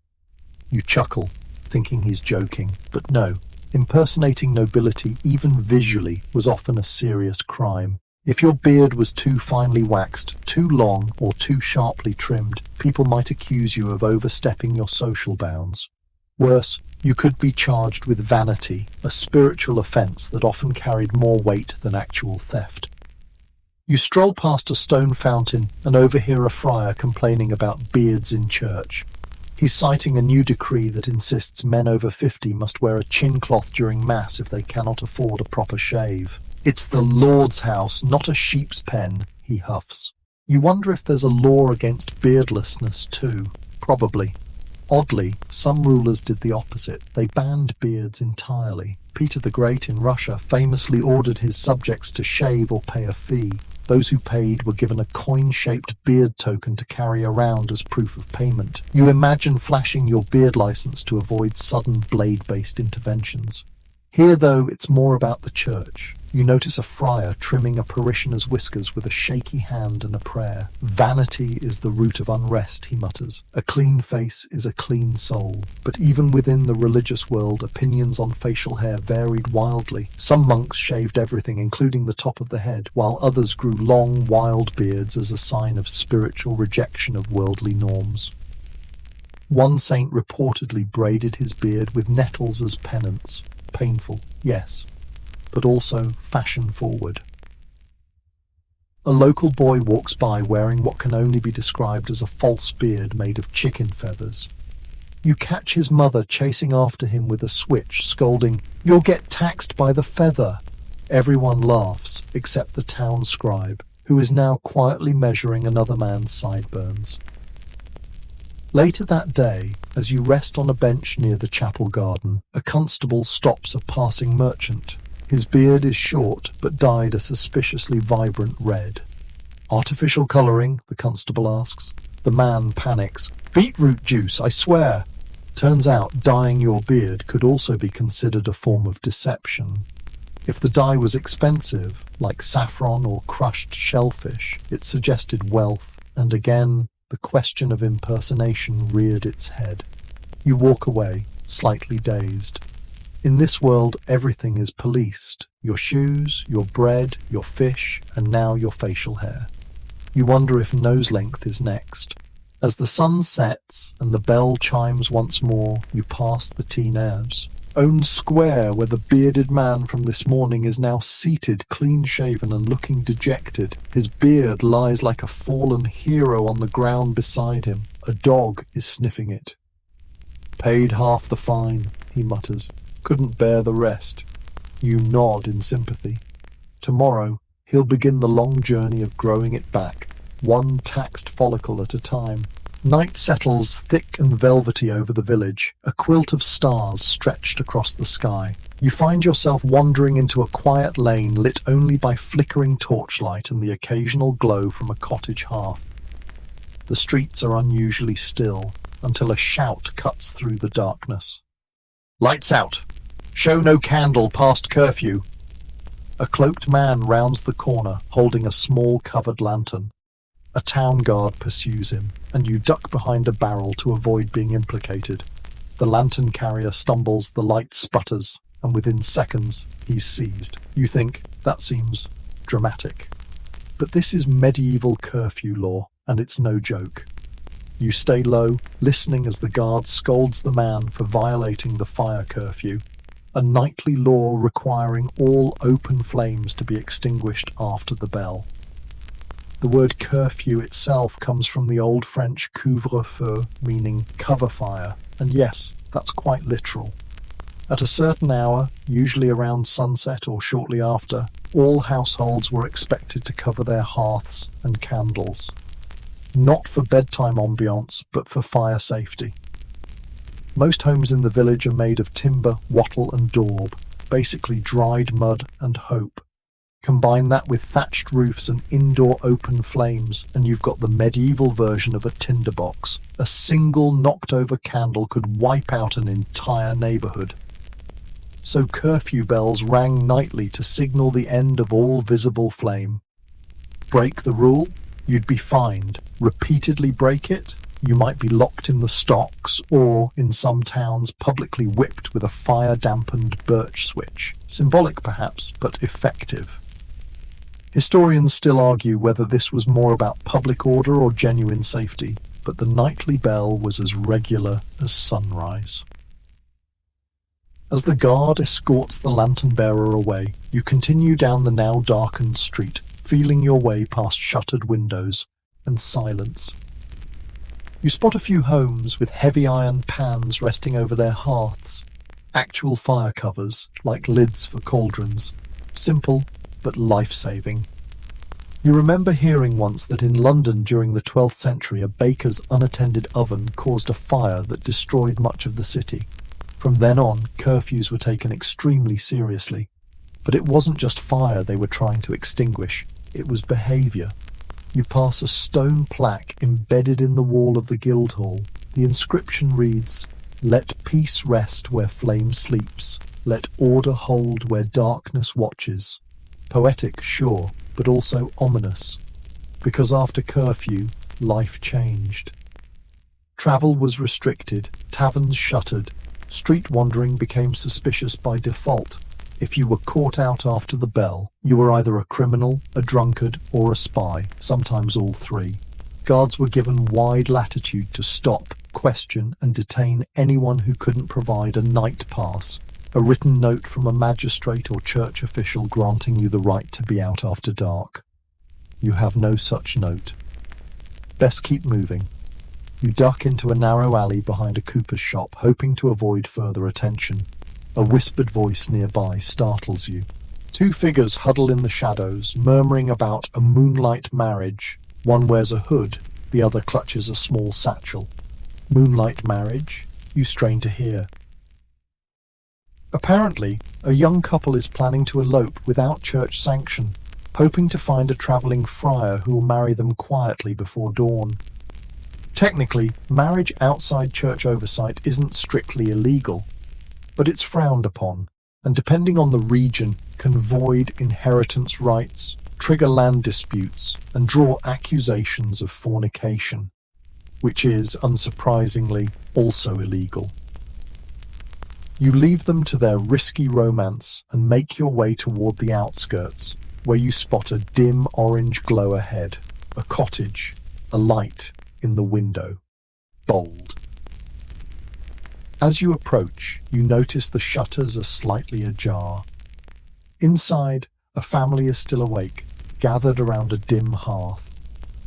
[SPEAKER 1] You chuckle, thinking he's joking, but no. Impersonating nobility, even visually, was often a serious crime. If your beard was too finely waxed, too long, or too sharply trimmed, people might accuse you of overstepping your social bounds. Worse, you could be charged with vanity, a spiritual offence that often carried more weight than actual theft. You stroll past a stone fountain and overhear a friar complaining about beards in church. He's citing a new decree that insists men over 50 must wear a chin cloth during Mass if they cannot afford a proper shave. It's the Lord's house, not a sheep's pen, he huffs. You wonder if there's a law against beardlessness too. Probably. Oddly, some rulers did the opposite. They banned beards entirely. Peter the Great in Russia famously ordered his subjects to shave or pay a fee. Those who paid were given a coin-shaped beard token to carry around as proof of payment. You imagine flashing your beard license to avoid sudden blade-based interventions. Here, though, it's more about the church. You notice a friar trimming a parishioner's whiskers with a shaky hand and a prayer. Vanity is the root of unrest, he mutters. A clean face is a clean soul. But even within the religious world, opinions on facial hair varied wildly. Some monks shaved everything, including the top of the head, while others grew long, wild beards as a sign of spiritual rejection of worldly norms. One saint reportedly braided his beard with nettles as penance. Painful, yes, but also fashion-forward. A local boy walks by wearing what can only be described as a false beard made of chicken feathers. You catch his mother chasing after him with a switch, scolding, "You'll get taxed by the feather." Everyone laughs, except the town scribe, who is now quietly measuring another man's sideburns. Later that day, as you rest on a bench near the chapel garden, a constable stops a passing merchant. His beard is short, but dyed a suspiciously vibrant red. "Artificial colouring?" the constable asks. The man panics. "Beetroot juice, I swear!" Turns out dyeing your beard could also be considered a form of deception. If the dye was expensive, like saffron or crushed shellfish, it suggested wealth, and again, the question of impersonation reared its head. You walk away, slightly dazed. In this world, everything is policed. Your shoes, your bread, your fish, and now your facial hair. You wonder if nose length is next. As the sun sets and the bell chimes once more, you pass the T-nerves. Own Square, where the bearded man from this morning is now seated, clean-shaven and looking dejected. His beard lies like a fallen hero on the ground beside him. A dog is sniffing it. "Paid half the fine," he mutters. "Couldn't bear the rest." You nod in sympathy. Tomorrow, he'll begin the long journey of growing it back, one taxed follicle at a time. Night settles thick and velvety over the village, a quilt of stars stretched across the sky. You find yourself wandering into a quiet lane lit only by flickering torchlight and the occasional glow from a cottage hearth. The streets are unusually still, until a shout cuts through the darkness. "Lights out! Show no candle past curfew!" A cloaked man rounds the corner, holding a small covered lantern. A town guard pursues him, and you duck behind a barrel to avoid being implicated. The lantern carrier stumbles, the light sputters, and within seconds, he's seized. You think, that seems dramatic. But this is medieval curfew law, and it's no joke. You stay low, listening as the guard scolds the man for violating the fire curfew, a nightly law requiring all open flames to be extinguished after the bell. The word curfew itself comes from the Old French couvre-feu, meaning cover fire, and yes, that's quite literal. At a certain hour, usually around sunset or shortly after, all households were expected to cover their hearths and candles. Not for bedtime ambiance, but for fire safety. Most homes in the village are made of timber, wattle and daub, basically dried mud and hope. Combine that with thatched roofs and indoor open flames, and you've got the medieval version of a tinderbox. A single knocked-over candle could wipe out an entire neighborhood. So curfew bells rang nightly to signal the end of all visible flame. Break the rule? You'd be fined. Repeatedly break it? You might be locked in the stocks, or, in some towns, publicly whipped with a fire-dampened birch switch. Symbolic perhaps, but effective. Historians still argue whether this was more about public order or genuine safety, but the nightly bell was as regular as sunrise. As the guard escorts the lantern-bearer away, you continue down the now darkened street, feeling your way past shuttered windows and silence. You spot a few homes with heavy iron pans resting over their hearths, actual fire covers, like lids for cauldrons. Simple, but life-saving. You remember hearing once that in London during the 12th century a baker's unattended oven caused a fire that destroyed much of the city. From then on, curfews were taken extremely seriously. But it wasn't just fire they were trying to extinguish, it was behaviour. You pass a stone plaque embedded in the wall of the Guildhall. The inscription reads, "Let peace rest where flame sleeps. Let order hold where darkness watches." Poetic, sure, but also ominous. Because after curfew, life changed. Travel was restricted, taverns shuttered, street wandering became suspicious by default. If you were caught out after the bell, you were either a criminal, a drunkard, or a spy, sometimes all three. Guards were given wide latitude to stop, question, and detain anyone who couldn't provide a night pass, a written note from a magistrate or church official granting you the right to be out after dark. You have no such note. Best keep moving. You duck into a narrow alley behind a cooper's shop, hoping to avoid further attention. A whispered voice nearby startles you. Two figures huddle in the shadows, murmuring about a moonlight marriage. One wears a hood, the other clutches a small satchel. Moonlight marriage? You strain to hear. Apparently, a young couple is planning to elope without church sanction, hoping to find a travelling friar who'll marry them quietly before dawn. Technically, marriage outside church oversight isn't strictly illegal, but it's frowned upon, and depending on the region, can void inheritance rights, trigger land disputes, and draw accusations of fornication, which is, unsurprisingly, also illegal. You leave them to their risky romance and make your way toward the outskirts, where you spot a dim orange glow ahead, a cottage, a light in the window. Bold. As you approach, you notice the shutters are slightly ajar. Inside, a family is still awake, gathered around a dim hearth.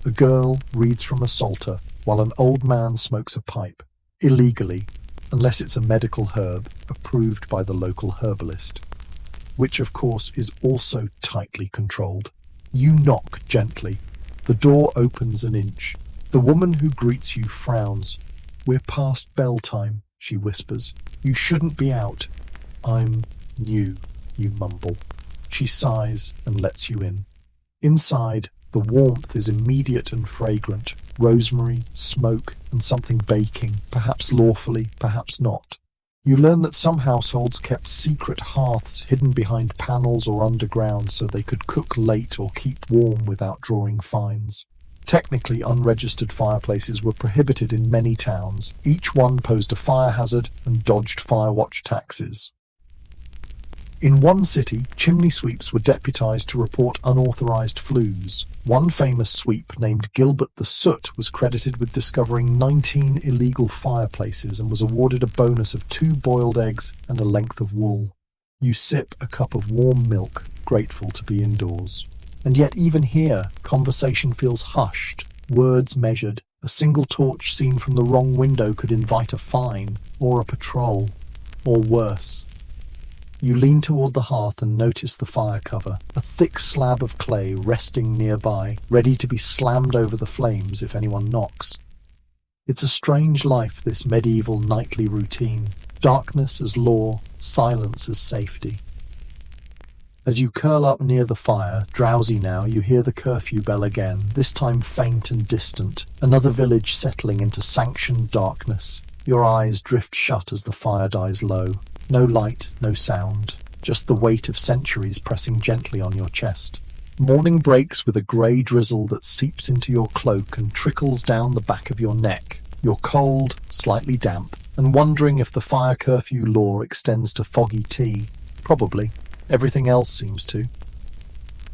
[SPEAKER 1] A girl reads from a psalter, while an old man smokes a pipe, illegally, unless it's a medical herb approved by the local herbalist. which of course is also tightly controlled. You knock gently. The door opens an inch. The woman who greets you frowns. "We're past bell time," she whispers. "You shouldn't be out." "I'm new," you mumble. She sighs and lets you in. Inside, the warmth is immediate and fragrant. Rosemary, smoke, and something baking, perhaps lawfully, perhaps not. You learn that some households kept secret hearths hidden behind panels or underground so they could cook late or keep warm without drawing fines. Technically, unregistered fireplaces were prohibited in many towns. Each one posed a fire hazard and dodged firewatch taxes. In one city, chimney sweeps were deputized to report unauthorized flues. One famous sweep named Gilbert the Soot was credited with discovering 19 illegal fireplaces and was awarded a bonus of 2 boiled eggs and a length of wool. You sip a cup of warm milk, grateful to be indoors. And yet even here, conversation feels hushed, words measured. A single torch seen from the wrong window could invite a fine, or a patrol, or worse. You lean toward the hearth and notice the fire cover, a thick slab of clay resting nearby, ready to be slammed over the flames if anyone knocks. It's a strange life, this medieval nightly routine. Darkness as law, silence as safety. As you curl up near the fire, drowsy now, you hear the curfew bell again, this time faint and distant, another village settling into sanctioned darkness. Your eyes drift shut as the fire dies low. No light, no sound, just the weight of centuries pressing gently on your chest. Morning breaks with a grey drizzle that seeps into your cloak and trickles down the back of your neck. You're cold, slightly damp, and wondering if the fire curfew law extends to foggy tea. Probably. Everything else seems to.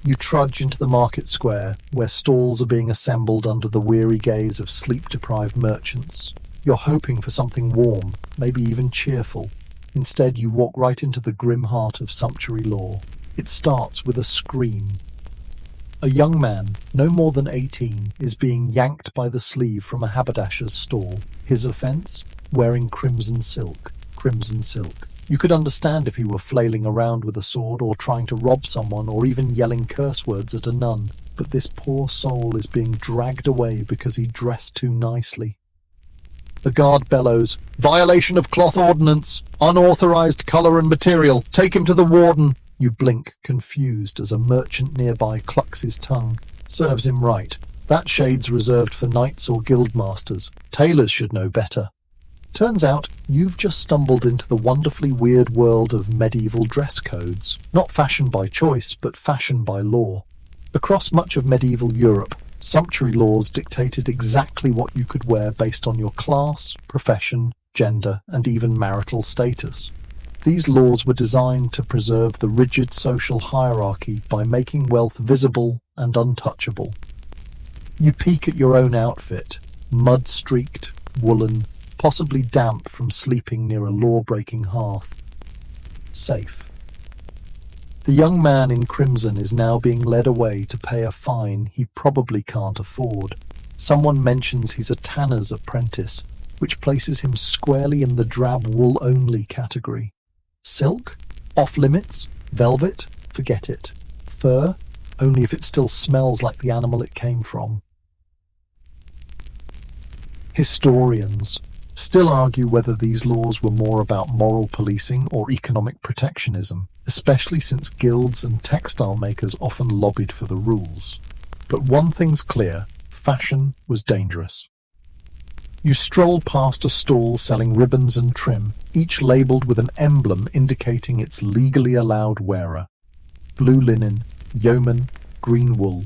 [SPEAKER 1] You trudge into the market square, where stalls are being assembled under the weary gaze of sleep-deprived merchants. You're hoping for something warm, maybe even cheerful. Instead, you walk right into the grim heart of sumptuary law. It starts with a scream. A young man, no more than 18, is being yanked by the sleeve from a haberdasher's stall. His offence? Wearing crimson silk. Crimson silk. You could understand if he were flailing around with a sword or trying to rob someone or even yelling curse words at a nun. But this poor soul is being dragged away because he dressed too nicely. The guard bellows, "Violation of cloth ordinance! Unauthorized colour and material! Take him to the warden!" You blink, confused, as a merchant nearby clucks his tongue. Serves him right. That shade's reserved for knights or guildmasters. Tailors should know better. Turns out, you've just stumbled into the wonderfully weird world of medieval dress codes. Not fashion by choice, but fashion by law. Across much of medieval Europe, sumptuary laws dictated exactly what you could wear based on your class, profession, gender, and even marital status. These laws were designed to preserve the rigid social hierarchy by making wealth visible and untouchable. You peek at your own outfit, mud-streaked, woolen, possibly damp from sleeping near a law-breaking hearth. Safe. The young man in crimson is now being led away to pay a fine he probably can't afford. Someone mentions he's a tanner's apprentice, which places him squarely in the drab wool-only category. Silk? Off-limits? Velvet? Forget it. Fur? Only if it still smells like the animal it came from. Historians still argue whether these laws were more about moral policing or economic protectionism, especially since guilds and textile makers often lobbied for the rules. But one thing's clear, fashion was dangerous. You stroll past a stall selling ribbons and trim, each labelled with an emblem indicating its legally allowed wearer. Blue linen, yeoman, green wool.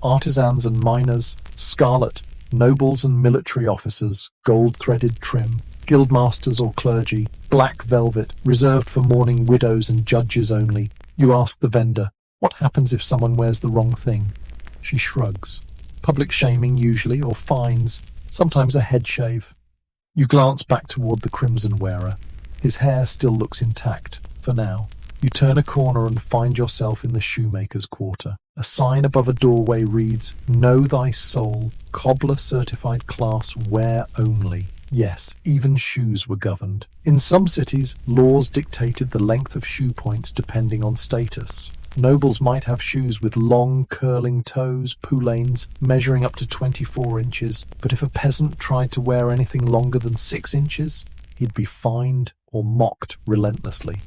[SPEAKER 1] Artisans and miners, scarlet, nobles and military officers, gold-threaded trim, guildmasters or clergy, black velvet, reserved for mourning widows and judges only. You ask the vendor, what happens if someone wears the wrong thing? She shrugs. Public shaming usually, or fines, sometimes a head shave. You glance back toward the crimson wearer. His hair still looks intact, for now. You turn a corner and find yourself in the shoemaker's quarter. A sign above a doorway reads, "Know thy soul, cobbler certified class, wear only." Yes, even shoes were governed. In some cities, laws dictated the length of shoe points depending on status. Nobles might have shoes with long, curling toes, poulaines, measuring up to 24 inches, but if a peasant tried to wear anything longer than 6 inches, he'd be fined or mocked relentlessly.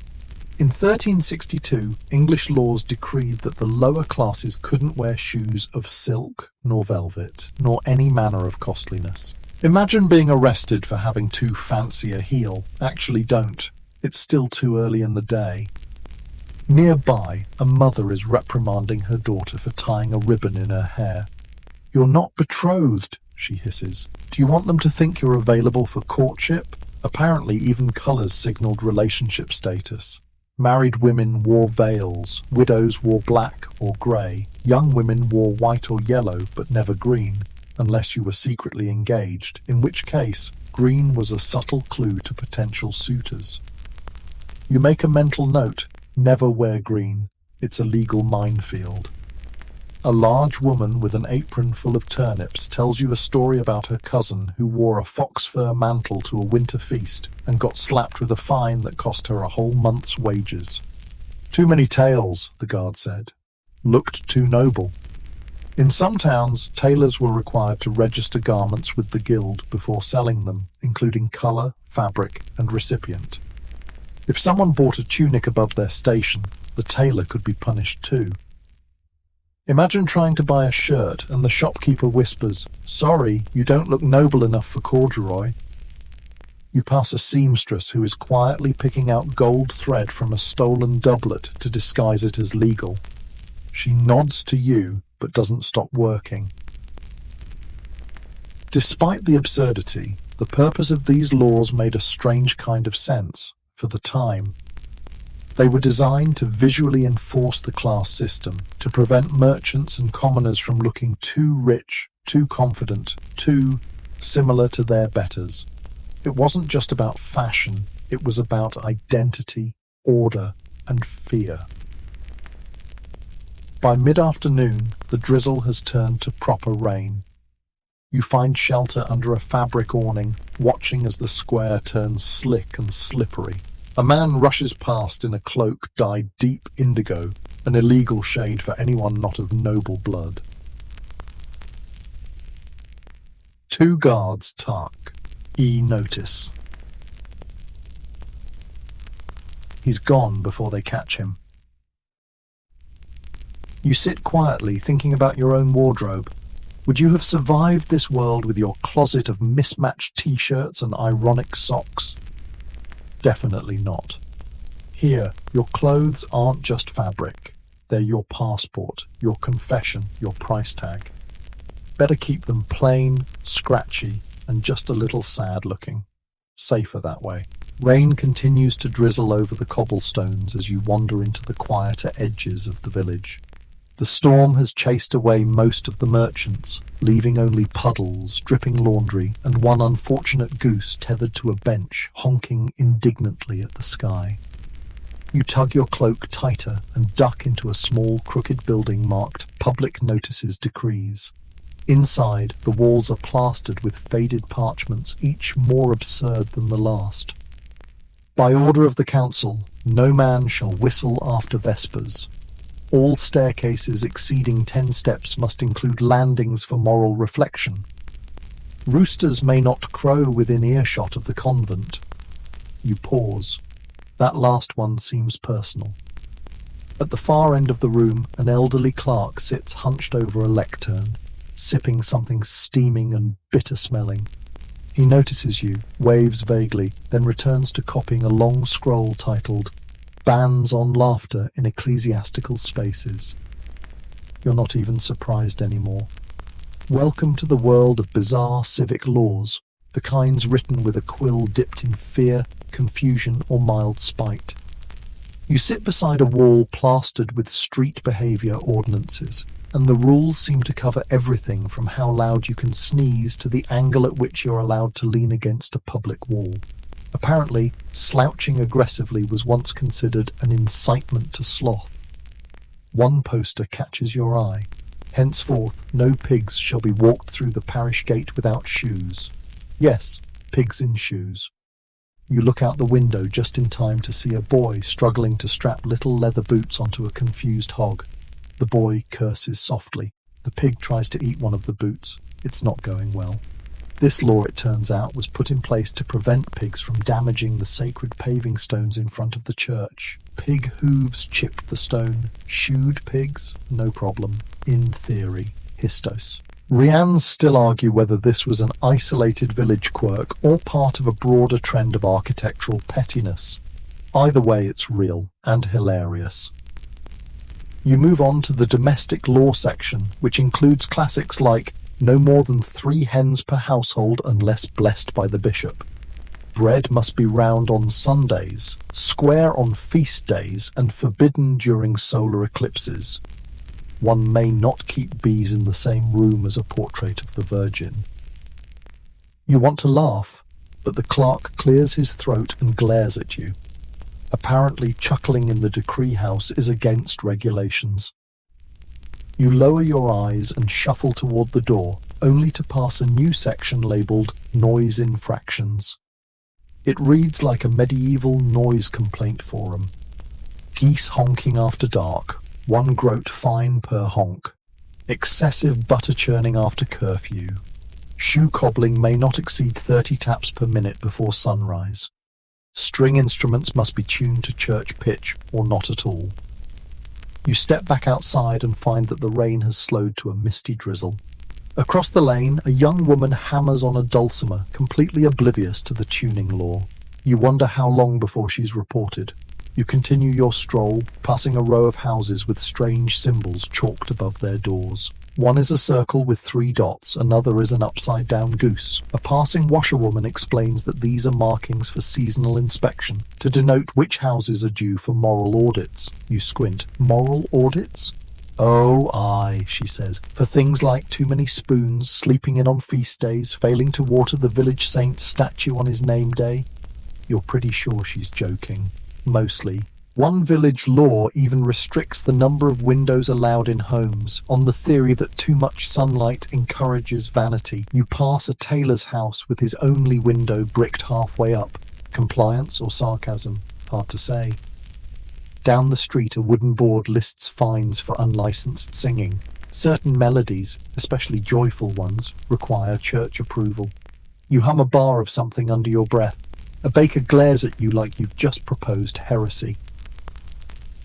[SPEAKER 1] In 1362, English laws decreed that the lower classes couldn't wear shoes of silk, nor velvet, nor any manner of costliness. Imagine being arrested for having too fancy a heel. Actually don't. It's still too early in the day. Nearby, a mother is reprimanding her daughter for tying a ribbon in her hair. "You're not betrothed," she hisses. "Do you want them to think you're available for courtship?" Apparently, even colours signalled relationship status. Married women wore veils, widows wore black or grey, young women wore white or yellow, but never green, unless you were secretly engaged, in which case green was a subtle clue to potential suitors. You make a mental note: never wear green. It's a legal minefield. A large woman with an apron full of turnips tells you a story about her cousin who wore a fox fur mantle to a winter feast and got slapped with a fine that cost her a whole month's wages. "Too many tails," the guard said. "Looked too noble." In some towns, tailors were required to register garments with the guild before selling them, including colour, fabric, and recipient. If someone bought a tunic above their station, the tailor could be punished too. Imagine trying to buy a shirt and the shopkeeper whispers, "Sorry, you don't look noble enough for corduroy." You pass a seamstress who is quietly picking out gold thread from a stolen doublet to disguise it as legal. She nods to you, but doesn't stop working. Despite the absurdity, the purpose of these laws made a strange kind of sense, for the time. They were designed to visually enforce the class system, to prevent merchants and commoners from looking too rich, too confident, too similar to their betters. It wasn't just about fashion, it was about identity, order, and fear. By mid-afternoon, the drizzle has turned to proper rain. You find shelter under a fabric awning, watching as the square turns slick and slippery. A man rushes past in a cloak dyed deep indigo, an illegal shade for anyone not of noble blood. Two guards tuck. Notice. He's gone before they catch him. You sit quietly, thinking about your own wardrobe. Would you have survived this world with your closet of mismatched t-shirts and ironic socks? Definitely not. Here, your clothes aren't just fabric. They're your passport, your confession, your price tag. Better keep them plain, scratchy, and just a little sad looking. Safer that way. Rain continues to drizzle over the cobblestones as you wander into the quieter edges of the village. The storm has chased away most of the merchants, leaving only puddles, dripping laundry, and one unfortunate goose tethered to a bench, honking indignantly at the sky. You tug your cloak tighter and duck into a small, crooked building marked Public Notices Decrees. Inside, the walls are plastered with faded parchments, each more absurd than the last. By order of the council, no man shall whistle after vespers. All staircases exceeding 10 steps must include landings for moral reflection. Roosters may not crow within earshot of the convent. You pause. That last one seems personal. At the far end of the room, an elderly clerk sits hunched over a lectern, sipping something steaming and bitter-smelling. He notices you, waves vaguely, then returns to copying a long scroll titled Bans on Laughter in Ecclesiastical Spaces. You're not even surprised anymore. Welcome to the world of bizarre civic laws, the kinds written with a quill dipped in fear, confusion, or mild spite. You sit beside a wall plastered with street behaviour ordinances, and the rules seem to cover everything from how loud you can sneeze to the angle at which you're allowed to lean against a public wall. Apparently, slouching aggressively was once considered an incitement to sloth. One poster catches your eye. Henceforth, no pigs shall be walked through the parish gate without shoes. Yes, pigs in shoes. You look out the window just in time to see a boy struggling to strap little leather boots onto a confused hog. The boy curses softly. The pig tries to eat one of the boots. It's not going well. This law, it turns out, was put in place to prevent pigs from damaging the sacred paving stones in front of the church. Pig hooves chipped the stone. Shoed pigs? No problem. In theory. Histos. Rians still argue whether this was an isolated village quirk or part of a broader trend of architectural pettiness. Either way, it's real and hilarious. You move on to the domestic law section, which includes classics like no more than 3 hens per household unless blessed by the bishop. Bread must be round on Sundays, square on feast days, and forbidden during solar eclipses. One may not keep bees in the same room as a portrait of the Virgin. You want to laugh, but the clerk clears his throat and glares at you. Apparently, chuckling in the decree house is against regulations. You lower your eyes and shuffle toward the door, only to pass a new section labelled Noise Infractions. It reads like a medieval noise complaint forum. Geese honking after dark, 1 groat fine per honk. Excessive butter churning after curfew. Shoe cobbling may not exceed 30 taps per minute before sunrise. String instruments must be tuned to church pitch or not at all. You step back outside and find that the rain has slowed to a misty drizzle. Across the lane, a young woman hammers on a dulcimer, completely oblivious to the tuning law. You wonder how long before she's reported. You continue your stroll, passing a row of houses with strange symbols chalked above their doors. One is a circle with 3 dots, another is an upside-down goose. A passing washerwoman explains that these are markings for seasonal inspection, to denote which houses are due for moral audits. You squint. Moral audits? Oh, aye, she says, for things like too many spoons, sleeping in on feast days, failing to water the village saint's statue on his name day. You're pretty sure she's joking. Mostly. One village law even restricts the number of windows allowed in homes, on the theory that too much sunlight encourages vanity. You pass a tailor's house with his only window bricked halfway up. Compliance or sarcasm? Hard to say. Down the street, a wooden board lists fines for unlicensed singing. Certain melodies, especially joyful ones, require church approval. You hum a bar of something under your breath. A baker glares at you like you've just proposed heresy.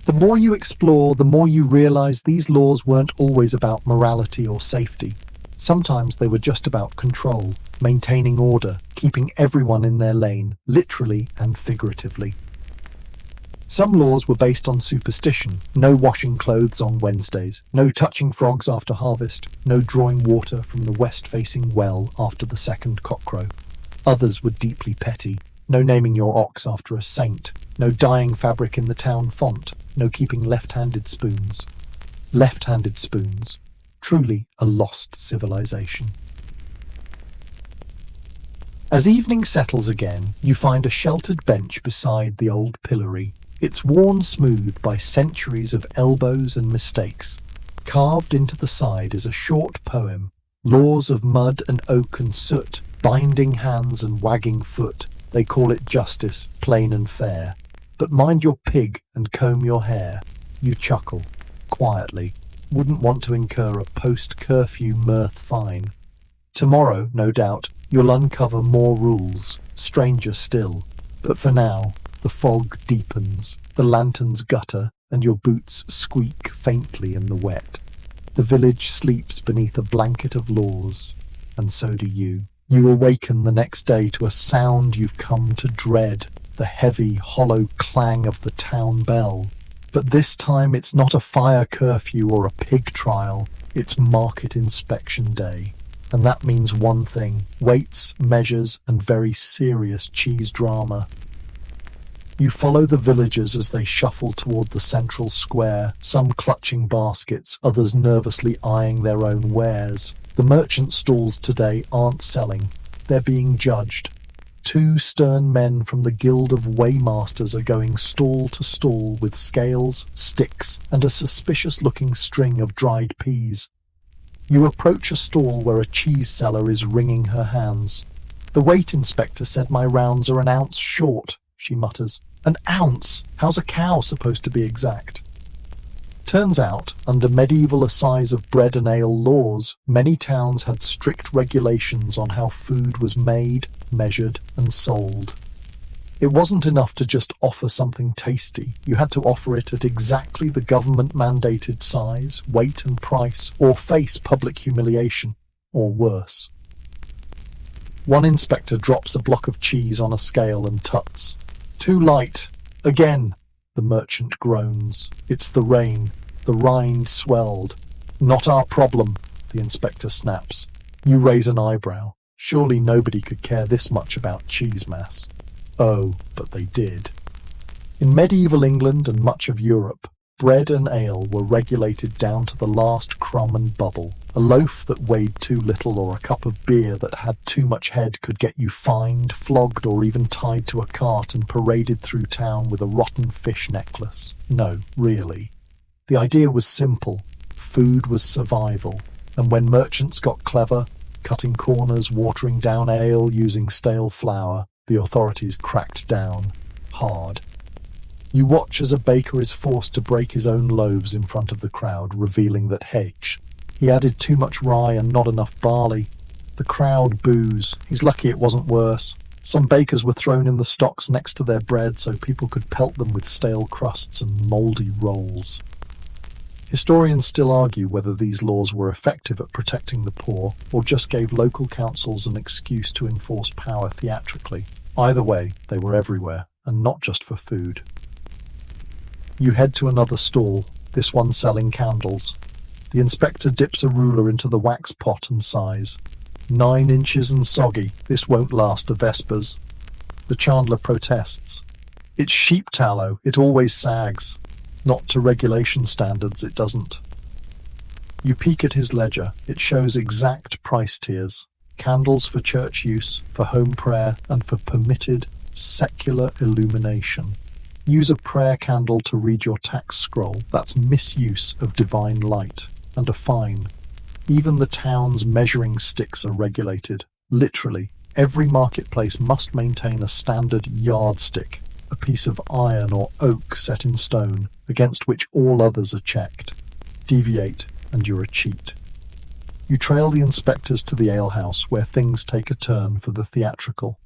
[SPEAKER 1] The more you explore, the more you realize these laws weren't always about morality or safety. Sometimes they were just about control, maintaining order, keeping everyone in their lane, literally and figuratively. Some laws were based on superstition. No washing clothes on Wednesdays, no touching frogs after harvest, no drawing water from the west-facing well after the second cockcrow. Others were deeply petty. No naming your ox after a saint, no dyeing fabric in the town font, no keeping left-handed spoons. Left-handed spoons. Truly a lost civilization. As evening settles again, you find a sheltered bench beside the old pillory. It's worn smooth by centuries of elbows and mistakes. Carved into the side is a short poem, laws of mud and oak and soot, binding hands and wagging foot. They call it justice, plain and fair. But mind your pig and comb your hair. You chuckle, quietly. Wouldn't want to incur a post-curfew mirth fine. Tomorrow, no doubt, you'll uncover more rules, stranger still. But for now, the fog deepens, the lanterns gutter, and your boots squeak faintly in the wet. The village sleeps beneath a blanket of laws, and so do you. You awaken the next day to a sound you've come to dread, the heavy, hollow clang of the town bell. But this time it's not a fire curfew or a pig trial, it's market inspection day. And that means one thing: weights, measures, and very serious cheese drama. You follow the villagers as they shuffle toward the central square, some clutching baskets, others nervously eyeing their own wares. The merchant stalls today aren't selling, they're being judged. 2 stern men from the Guild of Waymasters are going stall to stall with scales, sticks, and a suspicious-looking string of dried peas. You approach a stall where a cheese seller is wringing her hands. The weight inspector said my rounds are an ounce short, she mutters. An ounce? How's a cow supposed to be exact? Turns out, under medieval assize of bread and ale laws, many towns had strict regulations on how food was made, measured, and sold. It wasn't enough to just offer something tasty. You had to offer it at exactly the government-mandated size, weight, and price, or face public humiliation, or worse. One inspector drops a block of cheese on a scale and tuts. Too light. Again. The merchant groans. It's the rain. The rind swelled. Not our problem, the inspector snaps. You raise an eyebrow. Surely nobody could care this much about cheese mass. Oh, but they did. In medieval England and much of Europe, bread and ale were regulated down to the last crumb and bubble. A loaf that weighed too little or a cup of beer that had too much head could get you fined, flogged, or even tied to a cart and paraded through town with a rotten fish necklace. No, really. The idea was simple. Food was survival. And when merchants got clever, cutting corners, watering down ale, using stale flour, the authorities cracked down. Hard. You watch as a baker is forced to break his own loaves in front of the crowd, revealing that he added too much rye and not enough barley. The crowd boos. He's lucky it wasn't worse. Some bakers were thrown in the stocks next to their bread so people could pelt them with stale crusts and mouldy rolls. Historians still argue whether these laws were effective at protecting the poor or just gave local councils an excuse to enforce power theatrically. Either way, they were everywhere, and not just for food. You head to another stall, this one selling candles. The inspector dips a ruler into the wax pot and sighs. 9 inches and soggy, this won't last to Vespers. The chandler protests. It's sheep tallow, it always sags. Not to regulation standards, it doesn't. You peek at his ledger. It shows exact price tiers. Candles for church use, for home prayer, and for permitted secular illumination. Use a prayer candle to read your tax scroll. That's misuse of divine light, and a fine. Even the town's measuring sticks are regulated. Literally, every marketplace must maintain a standard yardstick, a piece of iron or oak set in stone, against which all others are checked. Deviate, and you're a cheat. You trail the inspectors to the alehouse, where things take a turn for the theatrical.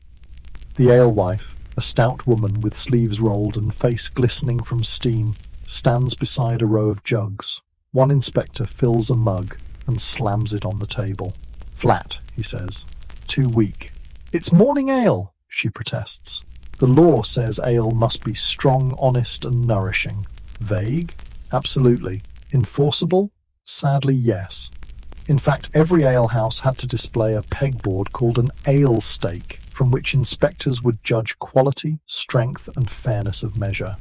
[SPEAKER 1] The alewife, a stout woman with sleeves rolled and face glistening from steam, stands beside a row of jugs. One inspector fills a mug and slams it on the table. Flat, he says. Too weak. It's morning ale, she protests. The law says ale must be strong, honest, and nourishing. Vague? Absolutely. Enforceable? Sadly, yes. In fact, every alehouse had to display a pegboard called an ale stake, from which inspectors would judge quality, strength, and fairness of measure.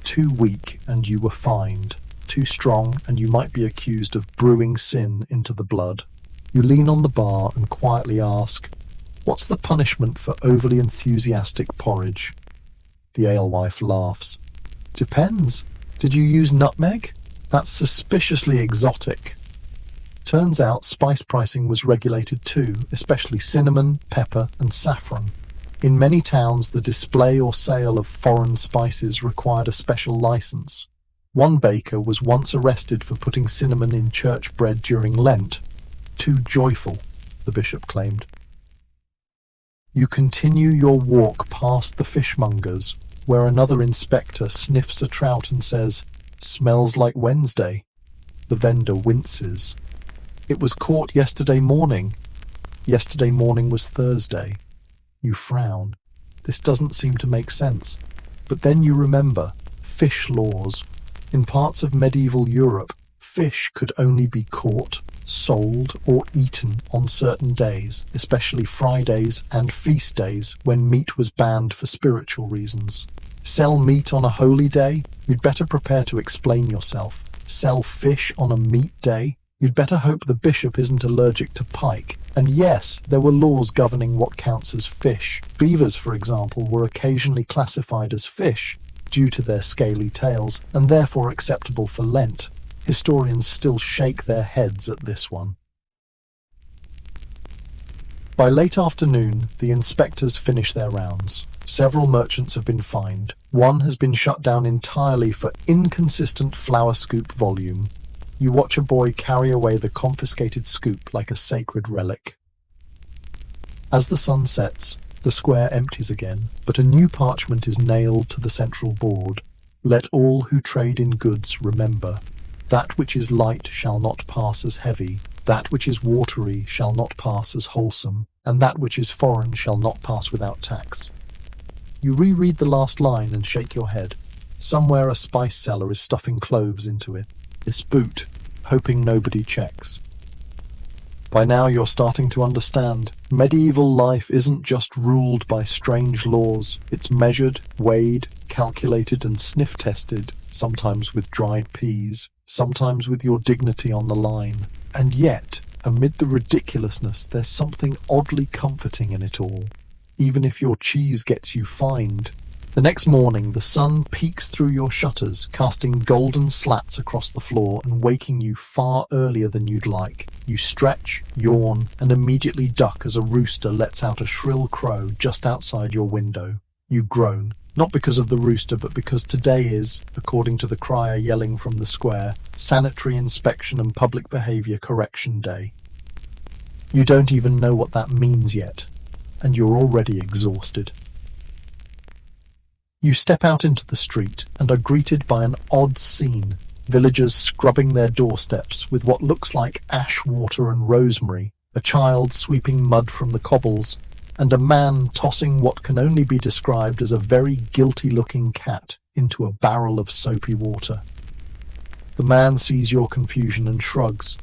[SPEAKER 1] Too weak, and you were fined. Too strong, and you might be accused of brewing sin into the blood. You lean on the bar and quietly ask, "What's the punishment for overly enthusiastic porridge?" The alewife laughs. "Depends. Did you use nutmeg? That's suspiciously exotic." Turns out spice pricing was regulated too, especially cinnamon, pepper, and saffron. In many towns, the display or sale of foreign spices required a special license. One baker was once arrested for putting cinnamon in church bread during Lent. Too joyful, the bishop claimed. You continue your walk past the fishmongers, where another inspector sniffs a trout and says, "Smells like Wednesday." The vendor winces. "It was caught yesterday morning." Yesterday morning was Thursday. You frown. This doesn't seem to make sense. But then you remember fish laws. In parts of medieval Europe, fish could only be caught, sold, or eaten on certain days, especially Fridays and feast days when meat was banned for spiritual reasons. Sell meat on a holy day? You'd better prepare to explain yourself. Sell fish on a meat day? You'd better hope the bishop isn't allergic to pike. And yes, there were laws governing what counts as fish. Beavers, for example, were occasionally classified as fish due to their scaly tails, and therefore acceptable for Lent. Historians still shake their heads at this one. By late afternoon, the inspectors finish their rounds. Several merchants have been fined. One has been shut down entirely for inconsistent flour scoop volume. You watch a boy carry away the confiscated scoop like a sacred relic. As the sun sets, the square empties again, but a new parchment is nailed to the central board. Let all who trade in goods remember, that which is light shall not pass as heavy, that which is watery shall not pass as wholesome, and that which is foreign shall not pass without tax. You reread the last line and shake your head. Somewhere a spice seller is stuffing cloves into it. It's boot, hoping nobody checks. By now you're starting to understand. Medieval life isn't just ruled by strange laws. It's measured, weighed, calculated and sniff-tested, sometimes with dried peas, sometimes with your dignity on the line. And yet, amid the ridiculousness, there's something oddly comforting in it all. Even if your cheese gets you fined. The next morning, the sun peeks through your shutters, casting golden slats across the floor and waking you far earlier than you'd like. You stretch, yawn, and immediately duck as a rooster lets out a shrill crow just outside your window. You groan, not because of the rooster, but because today is, according to the crier yelling from the square, Sanitary Inspection and Public Behaviour Correction Day. You don't even know what that means yet, and you're already exhausted. You step out into the street and are greeted by an odd scene. Villagers scrubbing their doorsteps with what looks like ash water and rosemary, a child sweeping mud from the cobbles, and a man tossing what can only be described as a very guilty-looking cat into a barrel of soapy water. The man sees your confusion and shrugs.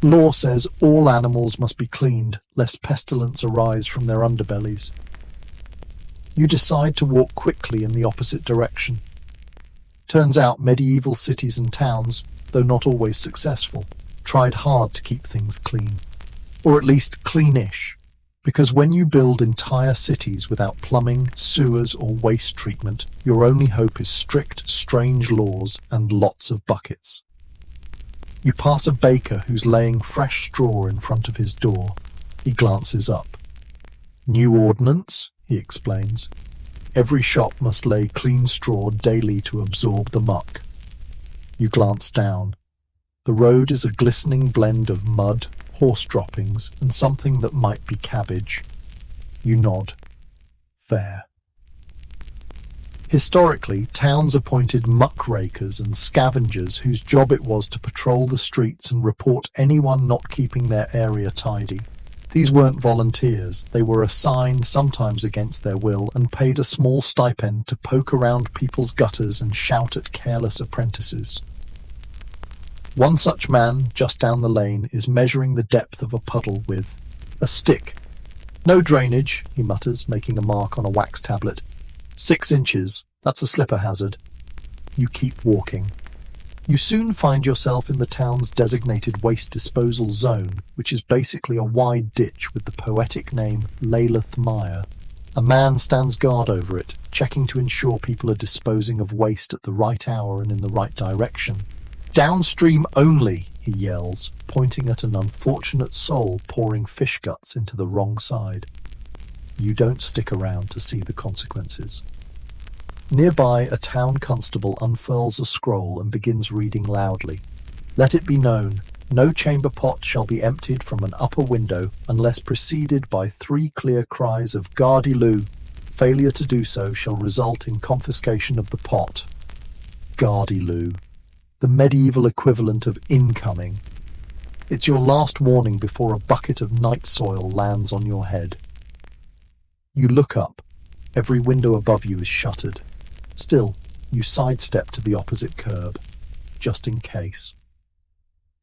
[SPEAKER 1] Law says all animals must be cleaned, lest pestilence arise from their underbellies. You decide to walk quickly in the opposite direction. Turns out medieval cities and towns, though not always successful, tried hard to keep things clean. Or at least cleanish. Because when you build entire cities without plumbing, sewers or waste treatment, your only hope is strict, strange laws and lots of buckets. You pass a baker who's laying fresh straw in front of his door. He glances up. New ordinance, he explains. Every shop must lay clean straw daily to absorb the muck. You glance down. The road is a glistening blend of mud, horse droppings, and something that might be cabbage. You nod. Fair. Historically, towns appointed muckrakers and scavengers whose job it was to patrol the streets and report anyone not keeping their area tidy. These weren't volunteers. They were assigned, sometimes against their will, and paid a small stipend to poke around people's gutters and shout at careless apprentices. One such man, just down the lane, is measuring the depth of a puddle with a stick. No drainage, he mutters, making a mark on a wax tablet. 6 inches, that's a slipper hazard. You keep walking. You soon find yourself in the town's designated waste disposal zone, which is basically a wide ditch with the poetic name Laleth Mire. A man stands guard over it, checking to ensure people are disposing of waste at the right hour and in the right direction. Downstream only, he yells, pointing at an unfortunate soul pouring fish guts into the wrong side. You don't stick around to see the consequences. Nearby, a town constable unfurls a scroll and begins reading loudly. Let it be known, no chamber pot shall be emptied from an upper window unless preceded by 3 clear cries of Gardy-loo. Failure to do so shall result in confiscation of the pot. Gardy-loo. The medieval equivalent of incoming. It's your last warning before a bucket of night soil lands on your head. You look up. Every window above you is shuttered. Still, you sidestep to the opposite curb, just in case.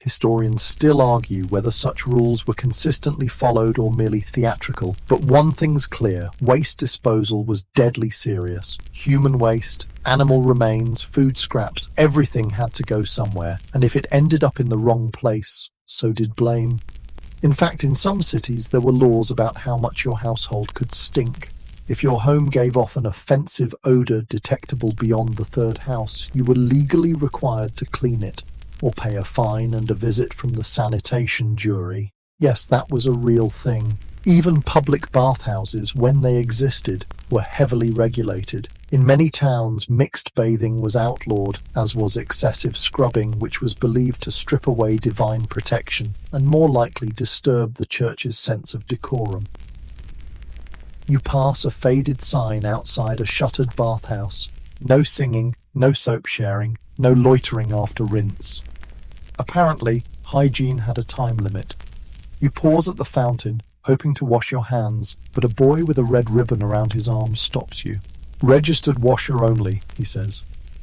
[SPEAKER 1] Historians still argue whether such rules were consistently followed or merely theatrical, but one thing's clear, waste disposal was deadly serious. Human waste, animal remains, food scraps, everything had to go somewhere, and if it ended up in the wrong place, so did blame. In fact, in some cities there were laws about how much your household could stink. If your home gave off an offensive odour detectable beyond the 3rd house, you were legally required to clean it, or pay a fine and a visit from the sanitation jury. Yes, that was a real thing. Even public bathhouses, when they existed, were heavily regulated. In many towns, mixed bathing was outlawed, as was excessive scrubbing, which was believed to strip away divine protection and more likely disturb the church's sense of decorum. You pass a faded sign outside a shuttered bathhouse. No singing, no soap sharing, no loitering after rinse. Apparently, hygiene had a time limit. You pause at the fountain, hoping to wash your hands, but a boy with a red ribbon around his arm stops you. "Registered washer only," he says.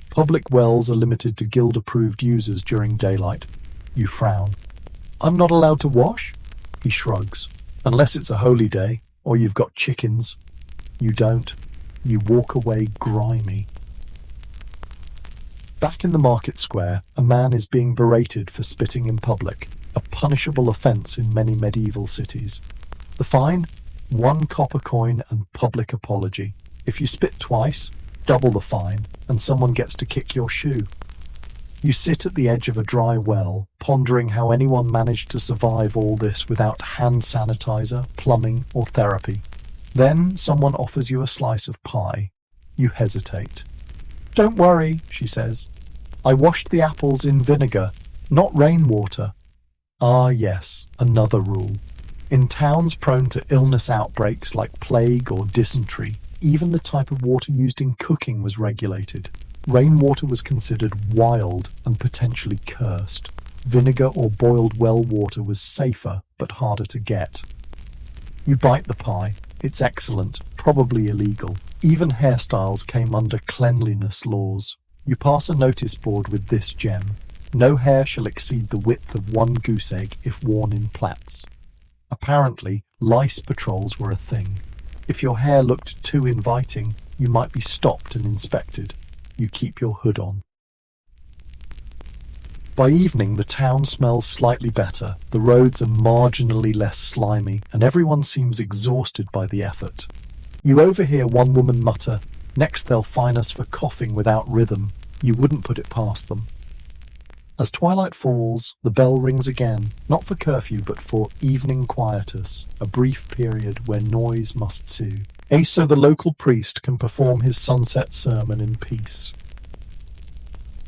[SPEAKER 1] "Public wells are limited to guild-approved users during daylight." You frown. "I'm not allowed to wash?" He shrugs. "Unless it's a holy day, or you've got chickens." You don't. You walk away grimy. Back in the market square, a man is being berated for spitting in public, a punishable offence in many medieval cities. The fine? 1 copper coin and public apology. If you spit twice, double the fine, and someone gets to kick your shoe. You sit at the edge of a dry well, pondering how anyone managed to survive all this without hand sanitizer, plumbing, or therapy. Then someone offers you a slice of pie. You hesitate. "Don't worry," she says. "I washed the apples in vinegar, not rainwater." Ah, yes, another rule. In towns prone to illness outbreaks like plague or dysentery, even the type of water used in cooking was regulated. Rainwater was considered wild and potentially cursed. Vinegar or boiled well water was safer but harder to get. You bite the pie. It's excellent, probably illegal. Even hairstyles came under cleanliness laws. You pass a notice board with this gem: "No hair shall exceed the width of 1 goose egg if worn in plaits." Apparently, lice patrols were a thing. If your hair looked too inviting, you might be stopped and inspected. You keep your hood on. By evening, the town smells slightly better, the roads are marginally less slimy, and everyone seems exhausted by the effort. You overhear one woman mutter, "Next they'll fine us for coughing without rhythm." You wouldn't put it past them. As twilight falls, the bell rings again, not for curfew but for evening quietus, a brief period where noise must sue. So the local priest can perform his sunset sermon in peace.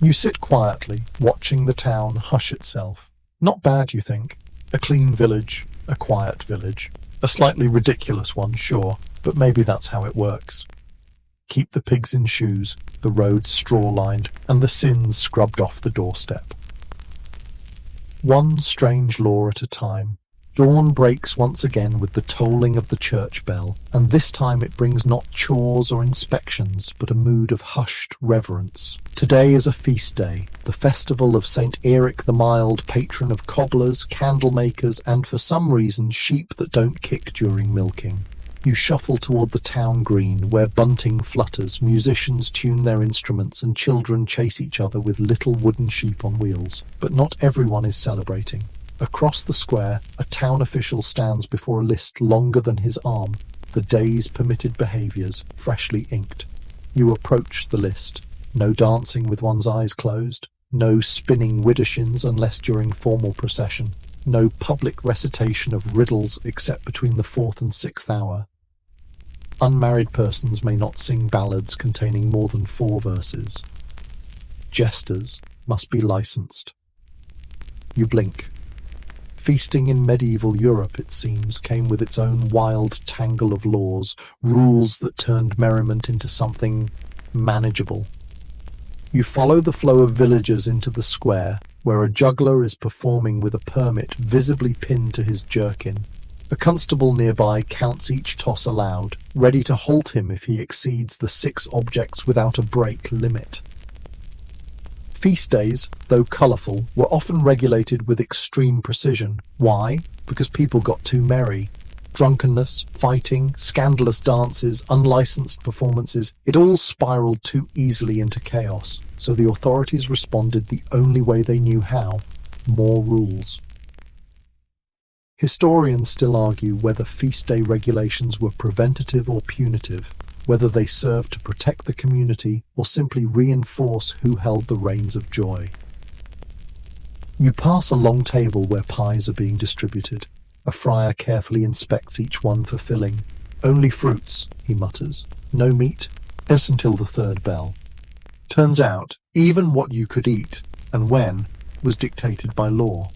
[SPEAKER 1] You sit quietly, watching the town hush itself. Not bad, you think. A clean village, a quiet village. A slightly ridiculous one, sure, but maybe that's how it works. Keep the pigs in shoes, the roads straw-lined, and the sins scrubbed off the doorstep. One strange law at a time. Dawn breaks once again with the tolling of the church bell, and this time it brings not chores or inspections, but a mood of hushed reverence. Today is a feast day, the festival of St. Eric the Mild, patron of cobblers, candle makers, and for some reason sheep that don't kick during milking. You shuffle toward the town green, where bunting flutters, musicians tune their instruments, and children chase each other with little wooden sheep on wheels. But not everyone is celebrating. Across the square, a town official stands before a list longer than his arm, the day's permitted behaviours, freshly inked. You approach the list. No dancing with one's eyes closed. No spinning widdershins unless during formal procession. No public recitation of riddles except between the 4th and 6th hour. Unmarried persons may not sing ballads containing more than 4 verses. Jesters must be licensed. You blink. Feasting in medieval Europe, it seems, came with its own wild tangle of laws, rules that turned merriment into something manageable. You follow the flow of villagers into the square, where a juggler is performing with a permit visibly pinned to his jerkin. A constable nearby counts each toss aloud, ready to halt him if he exceeds the 6 objects without a break limit. Feast days, though colourful, were often regulated with extreme precision. Why? Because people got too merry. Drunkenness, fighting, scandalous dances, unlicensed performances, it all spiralled too easily into chaos, so the authorities responded the only way they knew how: more rules. Historians still argue whether feast day regulations were preventative or punitive, whether they served to protect the community or simply reinforce who held the reins of joy. You pass a long table where pies are being distributed. A friar carefully inspects each one for filling. "Only fruits," he mutters. "No meat." Yes, until the third bell. Turns out, even what you could eat, and when, was dictated by law.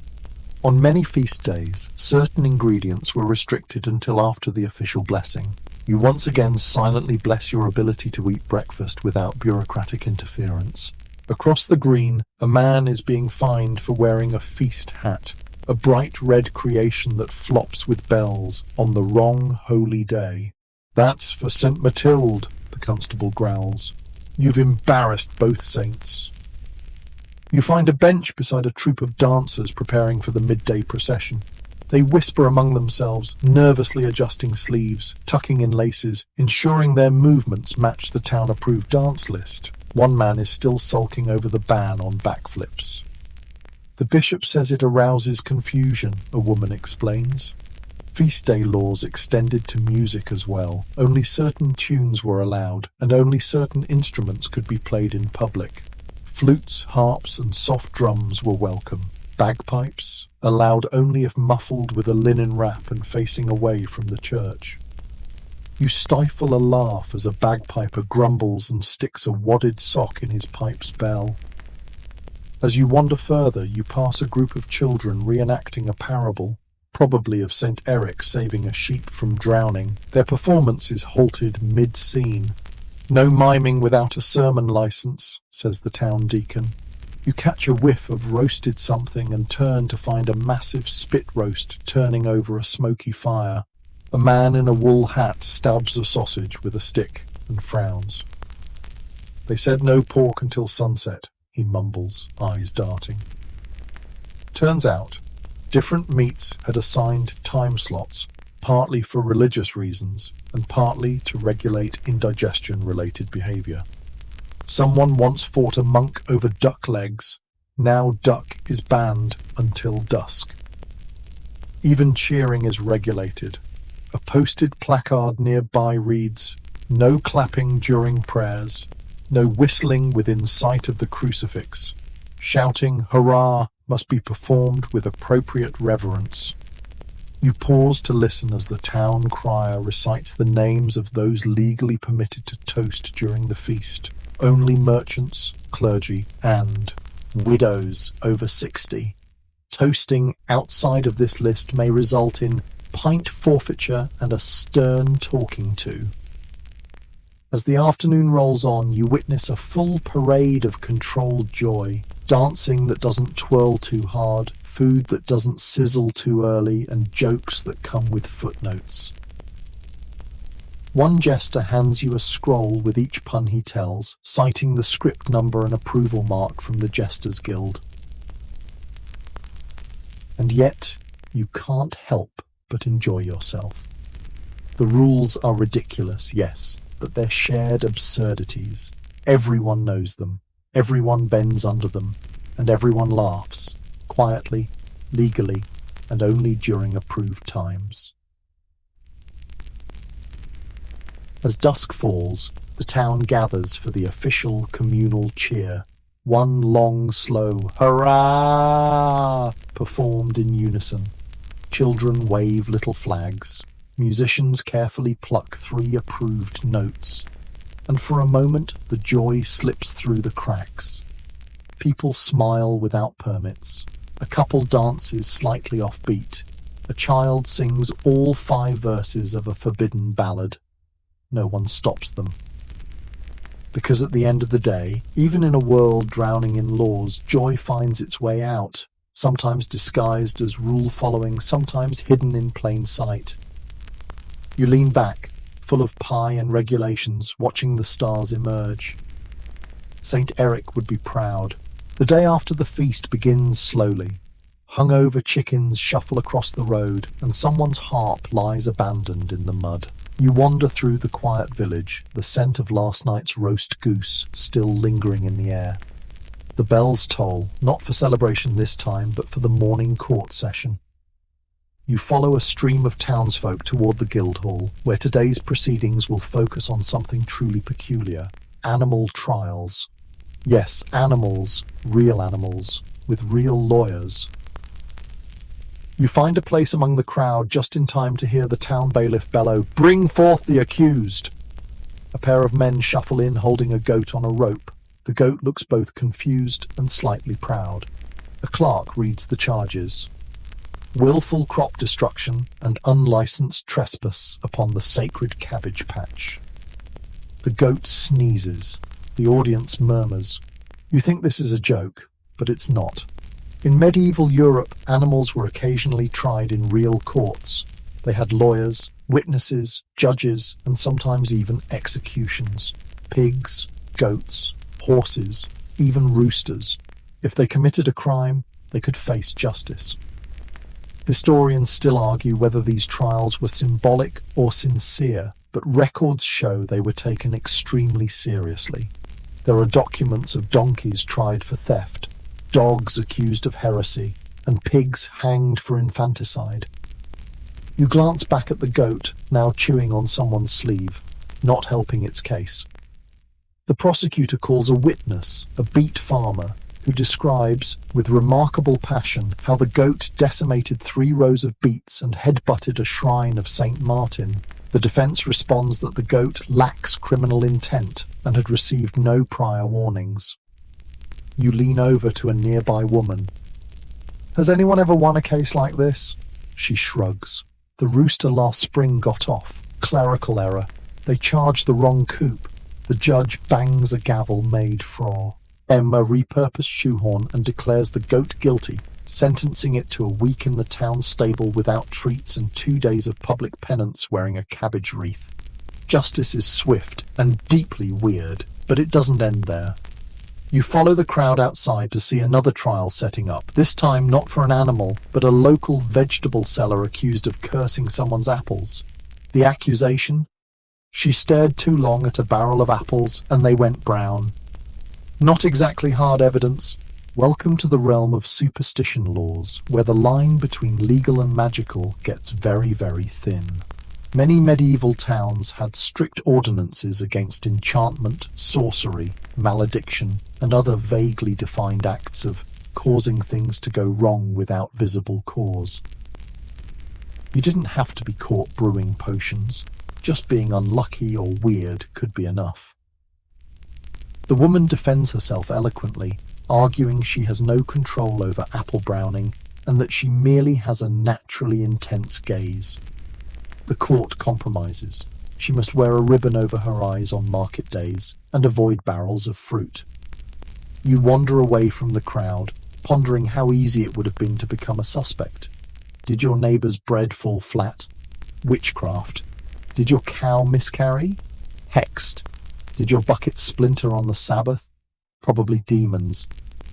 [SPEAKER 1] On many feast days, certain ingredients were restricted until after the official blessing. You once again silently bless your ability to eat breakfast without bureaucratic interference. Across the green, a man is being fined for wearing a feast hat, a bright red creation that flops with bells on the wrong holy day. "That's for St. Matilde," the constable growls. "You've embarrassed both saints." You find a bench beside a troop of dancers preparing for the midday procession. They whisper among themselves, nervously adjusting sleeves, tucking in laces, ensuring their movements match the town-approved dance list. One man is still sulking over the ban on backflips. "The bishop says it arouses confusion," a woman explains. Feast day laws extended to music as well. Only certain tunes were allowed, and only certain instruments could be played in public. Flutes, harps, and soft drums were welcome. Bagpipes, allowed only if muffled with a linen wrap and facing away from the church. You stifle a laugh as a bagpiper grumbles and sticks a wadded sock in his pipe's bell. As you wander further, you pass a group of children reenacting a parable, probably of St. Eric saving a sheep from drowning. Their performance is halted mid-scene. "No miming without a sermon license," says the town deacon. You catch a whiff of roasted something and turn to find a massive spit roast turning over a smoky fire. A man in a wool hat stabs a sausage with a stick and frowns. "They said no pork until sunset," he mumbles, eyes darting. Turns out, different meats had assigned time slots, partly for religious reasons and partly to regulate indigestion-related behavior. Someone once fought a monk over duck legs. Now duck is banned until dusk. Even cheering is regulated. A posted placard nearby reads, "No clapping during prayers. No whistling within sight of the crucifix. Shouting, 'Hurrah!' must be performed with appropriate reverence." You pause to listen as the town crier recites the names of those legally permitted to toast during the feast. Only merchants, clergy, and widows over 60. Toasting outside of this list may result in pint forfeiture and a stern talking to. As the afternoon rolls on, you witness a full parade of controlled joy. Dancing that doesn't twirl too hard, food that doesn't sizzle too early, and jokes that come with footnotes. One jester hands you a scroll with each pun he tells, citing the script number and approval mark from the Jesters Guild. And yet, you can't help but enjoy yourself. The rules are ridiculous, yes, but they're shared absurdities. Everyone knows them, everyone bends under them, and everyone laughs, quietly, legally, and only during approved times. As dusk falls, the town gathers for the official communal cheer. One long, slow hurrah performed in unison. Children wave little flags. Musicians carefully pluck 3 approved notes. And for a moment, the joy slips through the cracks. People smile without permits. A couple dances slightly offbeat. A child sings all 5 verses of a forbidden ballad. No one stops them. Because at the end of the day, even in a world drowning in laws, joy finds its way out, sometimes disguised as rule-following, sometimes hidden in plain sight. You lean back, full of pie and regulations, watching the stars emerge. St. Eric would be proud. The day after the feast begins slowly. Hungover chickens shuffle across the road, and someone's harp lies abandoned in the mud. You wander through the quiet village, the scent of last night's roast goose still lingering in the air. The bells toll, not for celebration this time, but for the morning court session. You follow a stream of townsfolk toward the Guildhall, where today's proceedings will focus on something truly peculiar: animal trials. Yes, animals, real animals, with real lawyers. You find a place among the crowd just in time to hear the town bailiff bellow, "Bring forth the accused!" A pair of men shuffle in holding a goat on a rope. The goat looks both confused and slightly proud. A clerk reads the charges. Willful crop destruction and unlicensed trespass upon the sacred cabbage patch. The goat sneezes. The audience murmurs. You think this is a joke, but it's not. In medieval Europe, animals were occasionally tried in real courts. They had lawyers, witnesses, judges, and sometimes even executions. Pigs, goats, horses, even roosters. If they committed a crime, they could face justice. Historians still argue whether these trials were symbolic or sincere, but records show they were taken extremely seriously. There are documents of donkeys tried for theft, dogs accused of heresy, and pigs hanged for infanticide. You glance back at the goat, now chewing on someone's sleeve, not helping its case. The prosecutor calls a witness, a beet farmer, who describes, with remarkable passion, how the goat decimated 3 rows of beets and headbutted a shrine of Saint Martin. The defense responds that the goat lacks criminal intent and had received no prior warnings. You lean over to a nearby woman. Has anyone ever won a case like this? She shrugs. The rooster last spring got off. Clerical error. They charged the wrong coop. The judge bangs a gavel made for Emma repurposed shoehorn and declares the goat guilty, sentencing it to a week in the town stable without treats and 2 days of public penance wearing a cabbage wreath. Justice is swift and deeply weird, but it doesn't end there. You follow the crowd outside to see another trial setting up, this time not for an animal, but a local vegetable seller accused of cursing someone's apples. The accusation? She stared too long at a barrel of apples and they went brown. Not exactly hard evidence. Welcome to the realm of superstition laws, where the line between legal and magical gets very, very thin. Many medieval towns had strict ordinances against enchantment, sorcery, malediction, and other vaguely defined acts of causing things to go wrong without visible cause. You didn't have to be caught brewing potions. Just being unlucky or weird could be enough. The woman defends herself eloquently, arguing she has no control over apple browning and that she merely has a naturally intense gaze. The court compromises. She must wear a ribbon over her eyes on market days and avoid barrels of fruit. You wander away from the crowd, pondering how easy it would have been to become a suspect. Did your neighbour's bread fall flat? Witchcraft. Did your cow miscarry? Hexed. Did your bucket splinter on the Sabbath? Probably demons.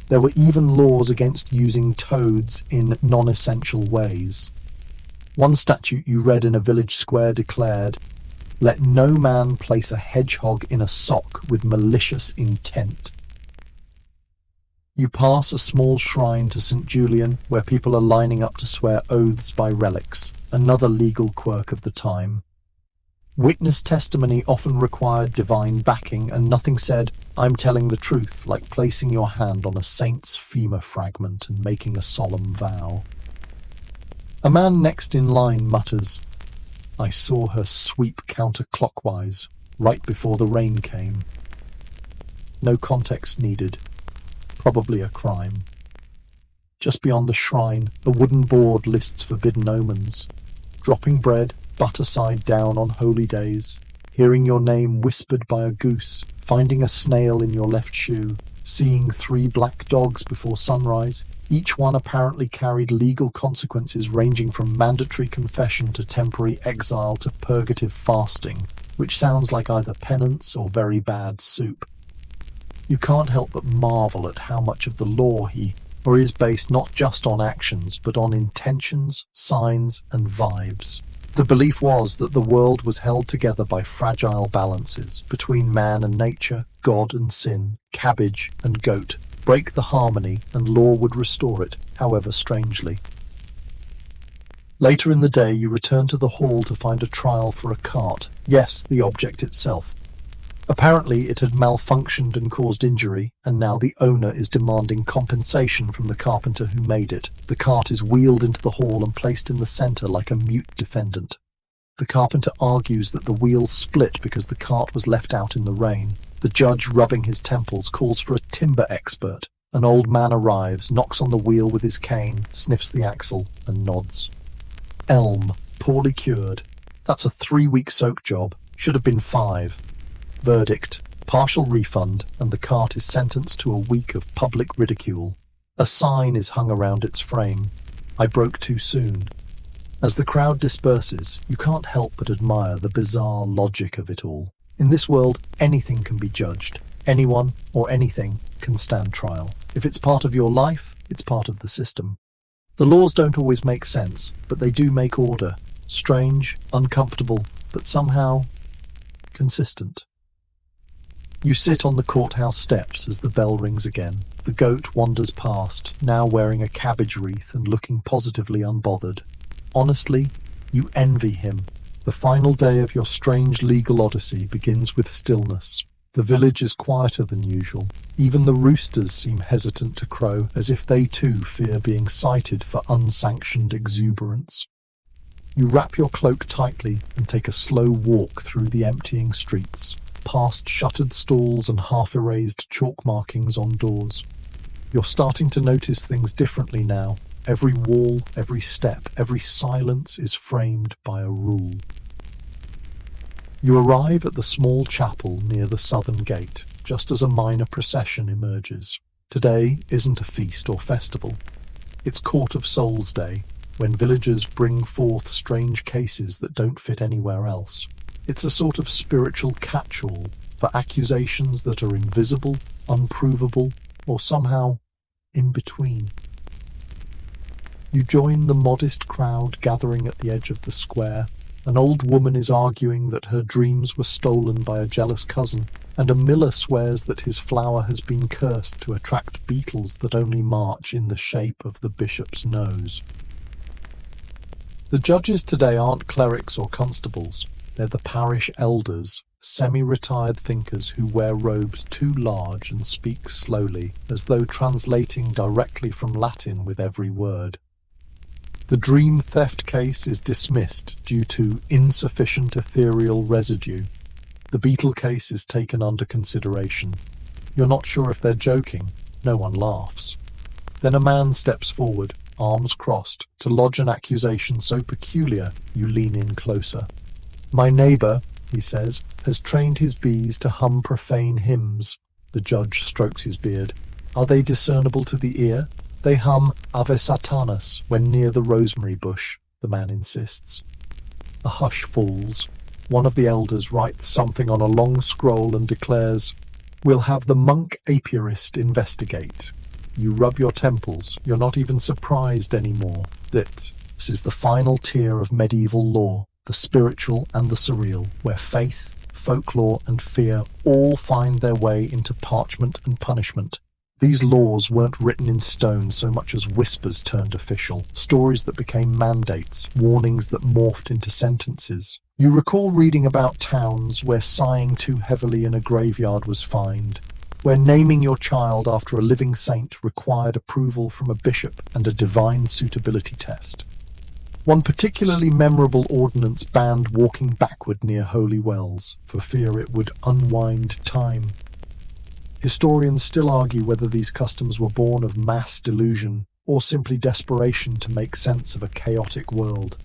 [SPEAKER 1] There were even laws against using toads in non-essential ways. One statute you read in a village square declared, "Let no man place a hedgehog in a sock with malicious intent." You pass a small shrine to St. Julian where people are lining up to swear oaths by relics, another legal quirk of the time. Witness testimony often required divine backing, and nothing said, "I'm telling the truth," like placing your hand on a saint's femur fragment and making a solemn vow. A man next in line mutters, "I saw her sweep counterclockwise right before the rain came." No context needed. Probably a crime. Just beyond the shrine, a wooden board lists forbidden omens. Dropping bread, butter side down on holy days, hearing your name whispered by a goose, finding a snail in your left shoe, seeing 3 black dogs before sunrise, each one apparently carried legal consequences ranging from mandatory confession to temporary exile to purgative fasting, which sounds like either penance or very bad soup. You can't help but marvel at how much of the law is based not just on actions, but on intentions, signs, and vibes. The belief was that the world was held together by fragile balances between man and nature, God and sin, cabbage and goat. Break the harmony and law would restore it, however strangely. Later in the day you return to the hall to find a trial for a cart. Yes, the object itself. Apparently, it had malfunctioned and caused injury, and now the owner is demanding compensation from the carpenter who made it. The cart is wheeled into the hall and placed in the centre like a mute defendant. The carpenter argues that the wheels split because the cart was left out in the rain. The judge, rubbing his temples, calls for a timber expert. An old man arrives, knocks on the wheel with his cane, sniffs the axle, and nods. Elm, poorly cured. That's a 3-week soak job. Should have been 5. Verdict, partial refund, and the cart is sentenced to a week of public ridicule. A sign is hung around its frame. I broke too soon. As the crowd disperses, you can't help but admire the bizarre logic of it all. In this world, anything can be judged. Anyone or anything can stand trial. If it's part of your life, it's part of the system. The laws don't always make sense, but they do make order. Strange, uncomfortable, but somehow consistent. You sit on the courthouse steps as the bell rings again. The goat wanders past, now wearing a cabbage wreath and looking positively unbothered. Honestly, you envy him. The final day of your strange legal odyssey begins with stillness. The village is quieter than usual. Even the roosters seem hesitant to crow, as if they too fear being cited for unsanctioned exuberance. You wrap your cloak tightly and take a slow walk through the emptying streets, past shuttered stalls and half-erased chalk markings on doors. You're starting to notice things differently now. Every wall, every step, every silence is framed by a rule. You arrive at the small chapel near the southern gate, just as a minor procession emerges. Today isn't a feast or festival. It's Court of Souls Day, when villagers bring forth strange cases that don't fit anywhere else. It's a sort of spiritual catch-all for accusations that are invisible, unprovable, or somehow in between. You join the modest crowd gathering at the edge of the square. An old woman is arguing that her dreams were stolen by a jealous cousin, and a miller swears that his flour has been cursed to attract beetles that only march in the shape of the bishop's nose. The judges today aren't clerics or constables. They're the parish elders, semi-retired thinkers who wear robes too large and speak slowly, as though translating directly from Latin with every word. The dream theft case is dismissed due to insufficient ethereal residue. The beetle case is taken under consideration. You're not sure if they're joking. No one laughs. Then a man steps forward, arms crossed, to lodge an accusation so peculiar you lean in closer. "My neighbour," he says, "has trained his bees to hum profane hymns." The judge strokes his beard. "Are they discernible to the ear?" "They hum Ave Satanas when near the rosemary bush," the man insists. A hush falls. One of the elders writes something on a long scroll and declares, "We'll have the monk apiarist investigate." You rub your temples. You're not even surprised anymore. This is the final tier of medieval law, the spiritual and the surreal, where faith, folklore and fear all find their way into parchment and punishment. These laws weren't written in stone so much as whispers turned official, stories that became mandates, warnings that morphed into sentences. You recall reading about towns where sighing too heavily in a graveyard was fined, where naming your child after a living saint required approval from a bishop and a divine suitability test. One particularly memorable ordinance banned walking backward near holy wells, for fear it would unwind time. Historians still argue whether these customs were born of mass delusion or simply desperation to make sense of a chaotic world.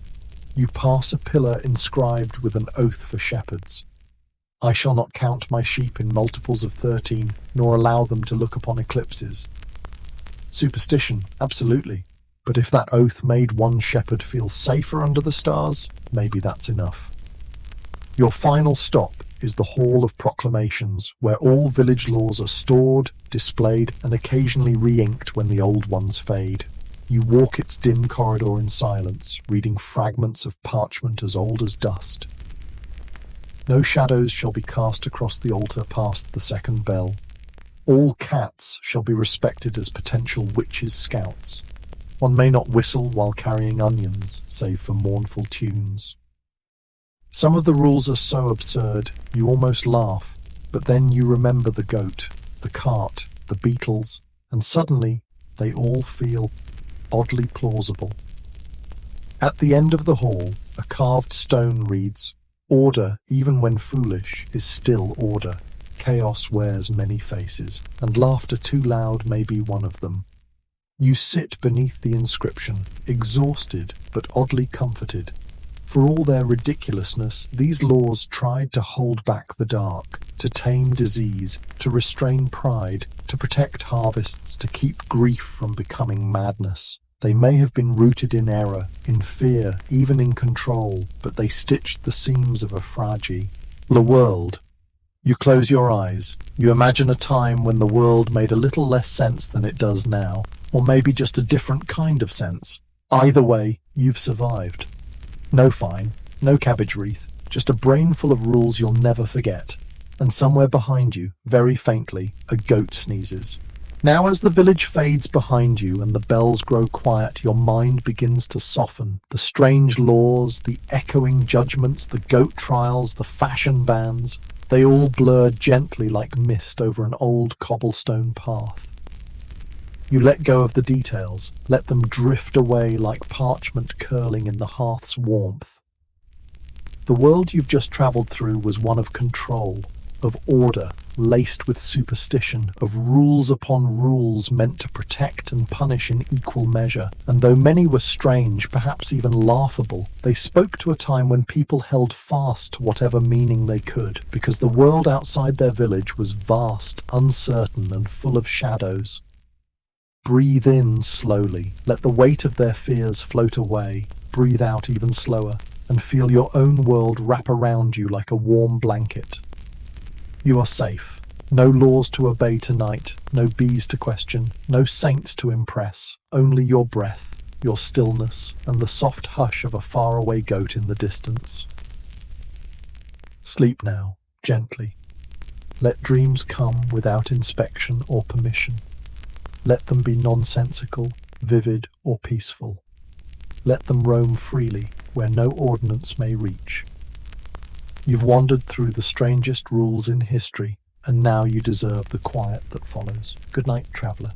[SPEAKER 1] You pass a pillar inscribed with an oath for shepherds. "I shall not count my sheep in multiples of 13, nor allow them to look upon eclipses." Superstition, absolutely. But if that oath made one shepherd feel safer under the stars, maybe that's enough. Your final stop is the Hall of Proclamations, where all village laws are stored, displayed, and occasionally re-inked when the old ones fade. You walk its dim corridor in silence, reading fragments of parchment as old as dust. No shadows shall be cast across the altar past the second bell. All cats shall be respected as potential witches' scouts. One may not whistle while carrying onions, save for mournful tunes. Some of the rules are so absurd, you almost laugh. But then you remember the goat, the cart, the beetles, and suddenly they all feel oddly plausible. At the end of the hall, a carved stone reads, "Order, even when foolish, is still order. Chaos wears many faces, and laughter too loud may be one of them." You sit beneath the inscription, exhausted but oddly comforted. For all their ridiculousness, these laws tried to hold back the dark, to tame disease, to restrain pride, to protect harvests, to keep grief from becoming madness. They may have been rooted in error, in fear, even in control, but they stitched the seams of a fragile world. You close your eyes. You imagine a time when the world made a little less sense than it does now, or maybe just a different kind of sense. Either way, you've survived. No fine, no cabbage wreath, just a brain full of rules you'll never forget. And somewhere behind you, very faintly, a goat sneezes. Now as the village fades behind you and the bells grow quiet, your mind begins to soften. The strange laws, the echoing judgments, the goat trials, the fashion bans, they all blur gently like mist over an old cobblestone path. You let go of the details, let them drift away like parchment curling in the hearth's warmth. The world you've just travelled through was one of control, of order, laced with superstition, of rules upon rules meant to protect and punish in equal measure. And though many were strange, perhaps even laughable, they spoke to a time when people held fast to whatever meaning they could, because the world outside their village was vast, uncertain, and full of shadows. Breathe in slowly, let the weight of their fears float away. Breathe out even slower, and feel your own world wrap around you like a warm blanket. You are safe. No laws to obey tonight, no bees to question, no saints to impress, only your breath, your stillness, and the soft hush of a faraway goat in the distance. Sleep now, gently. Let dreams come without inspection or permission. Let them be nonsensical, vivid, or peaceful. Let them roam freely where no ordinance may reach. You've wandered through the strangest rules in history, and now you deserve the quiet that follows. Good night, traveller.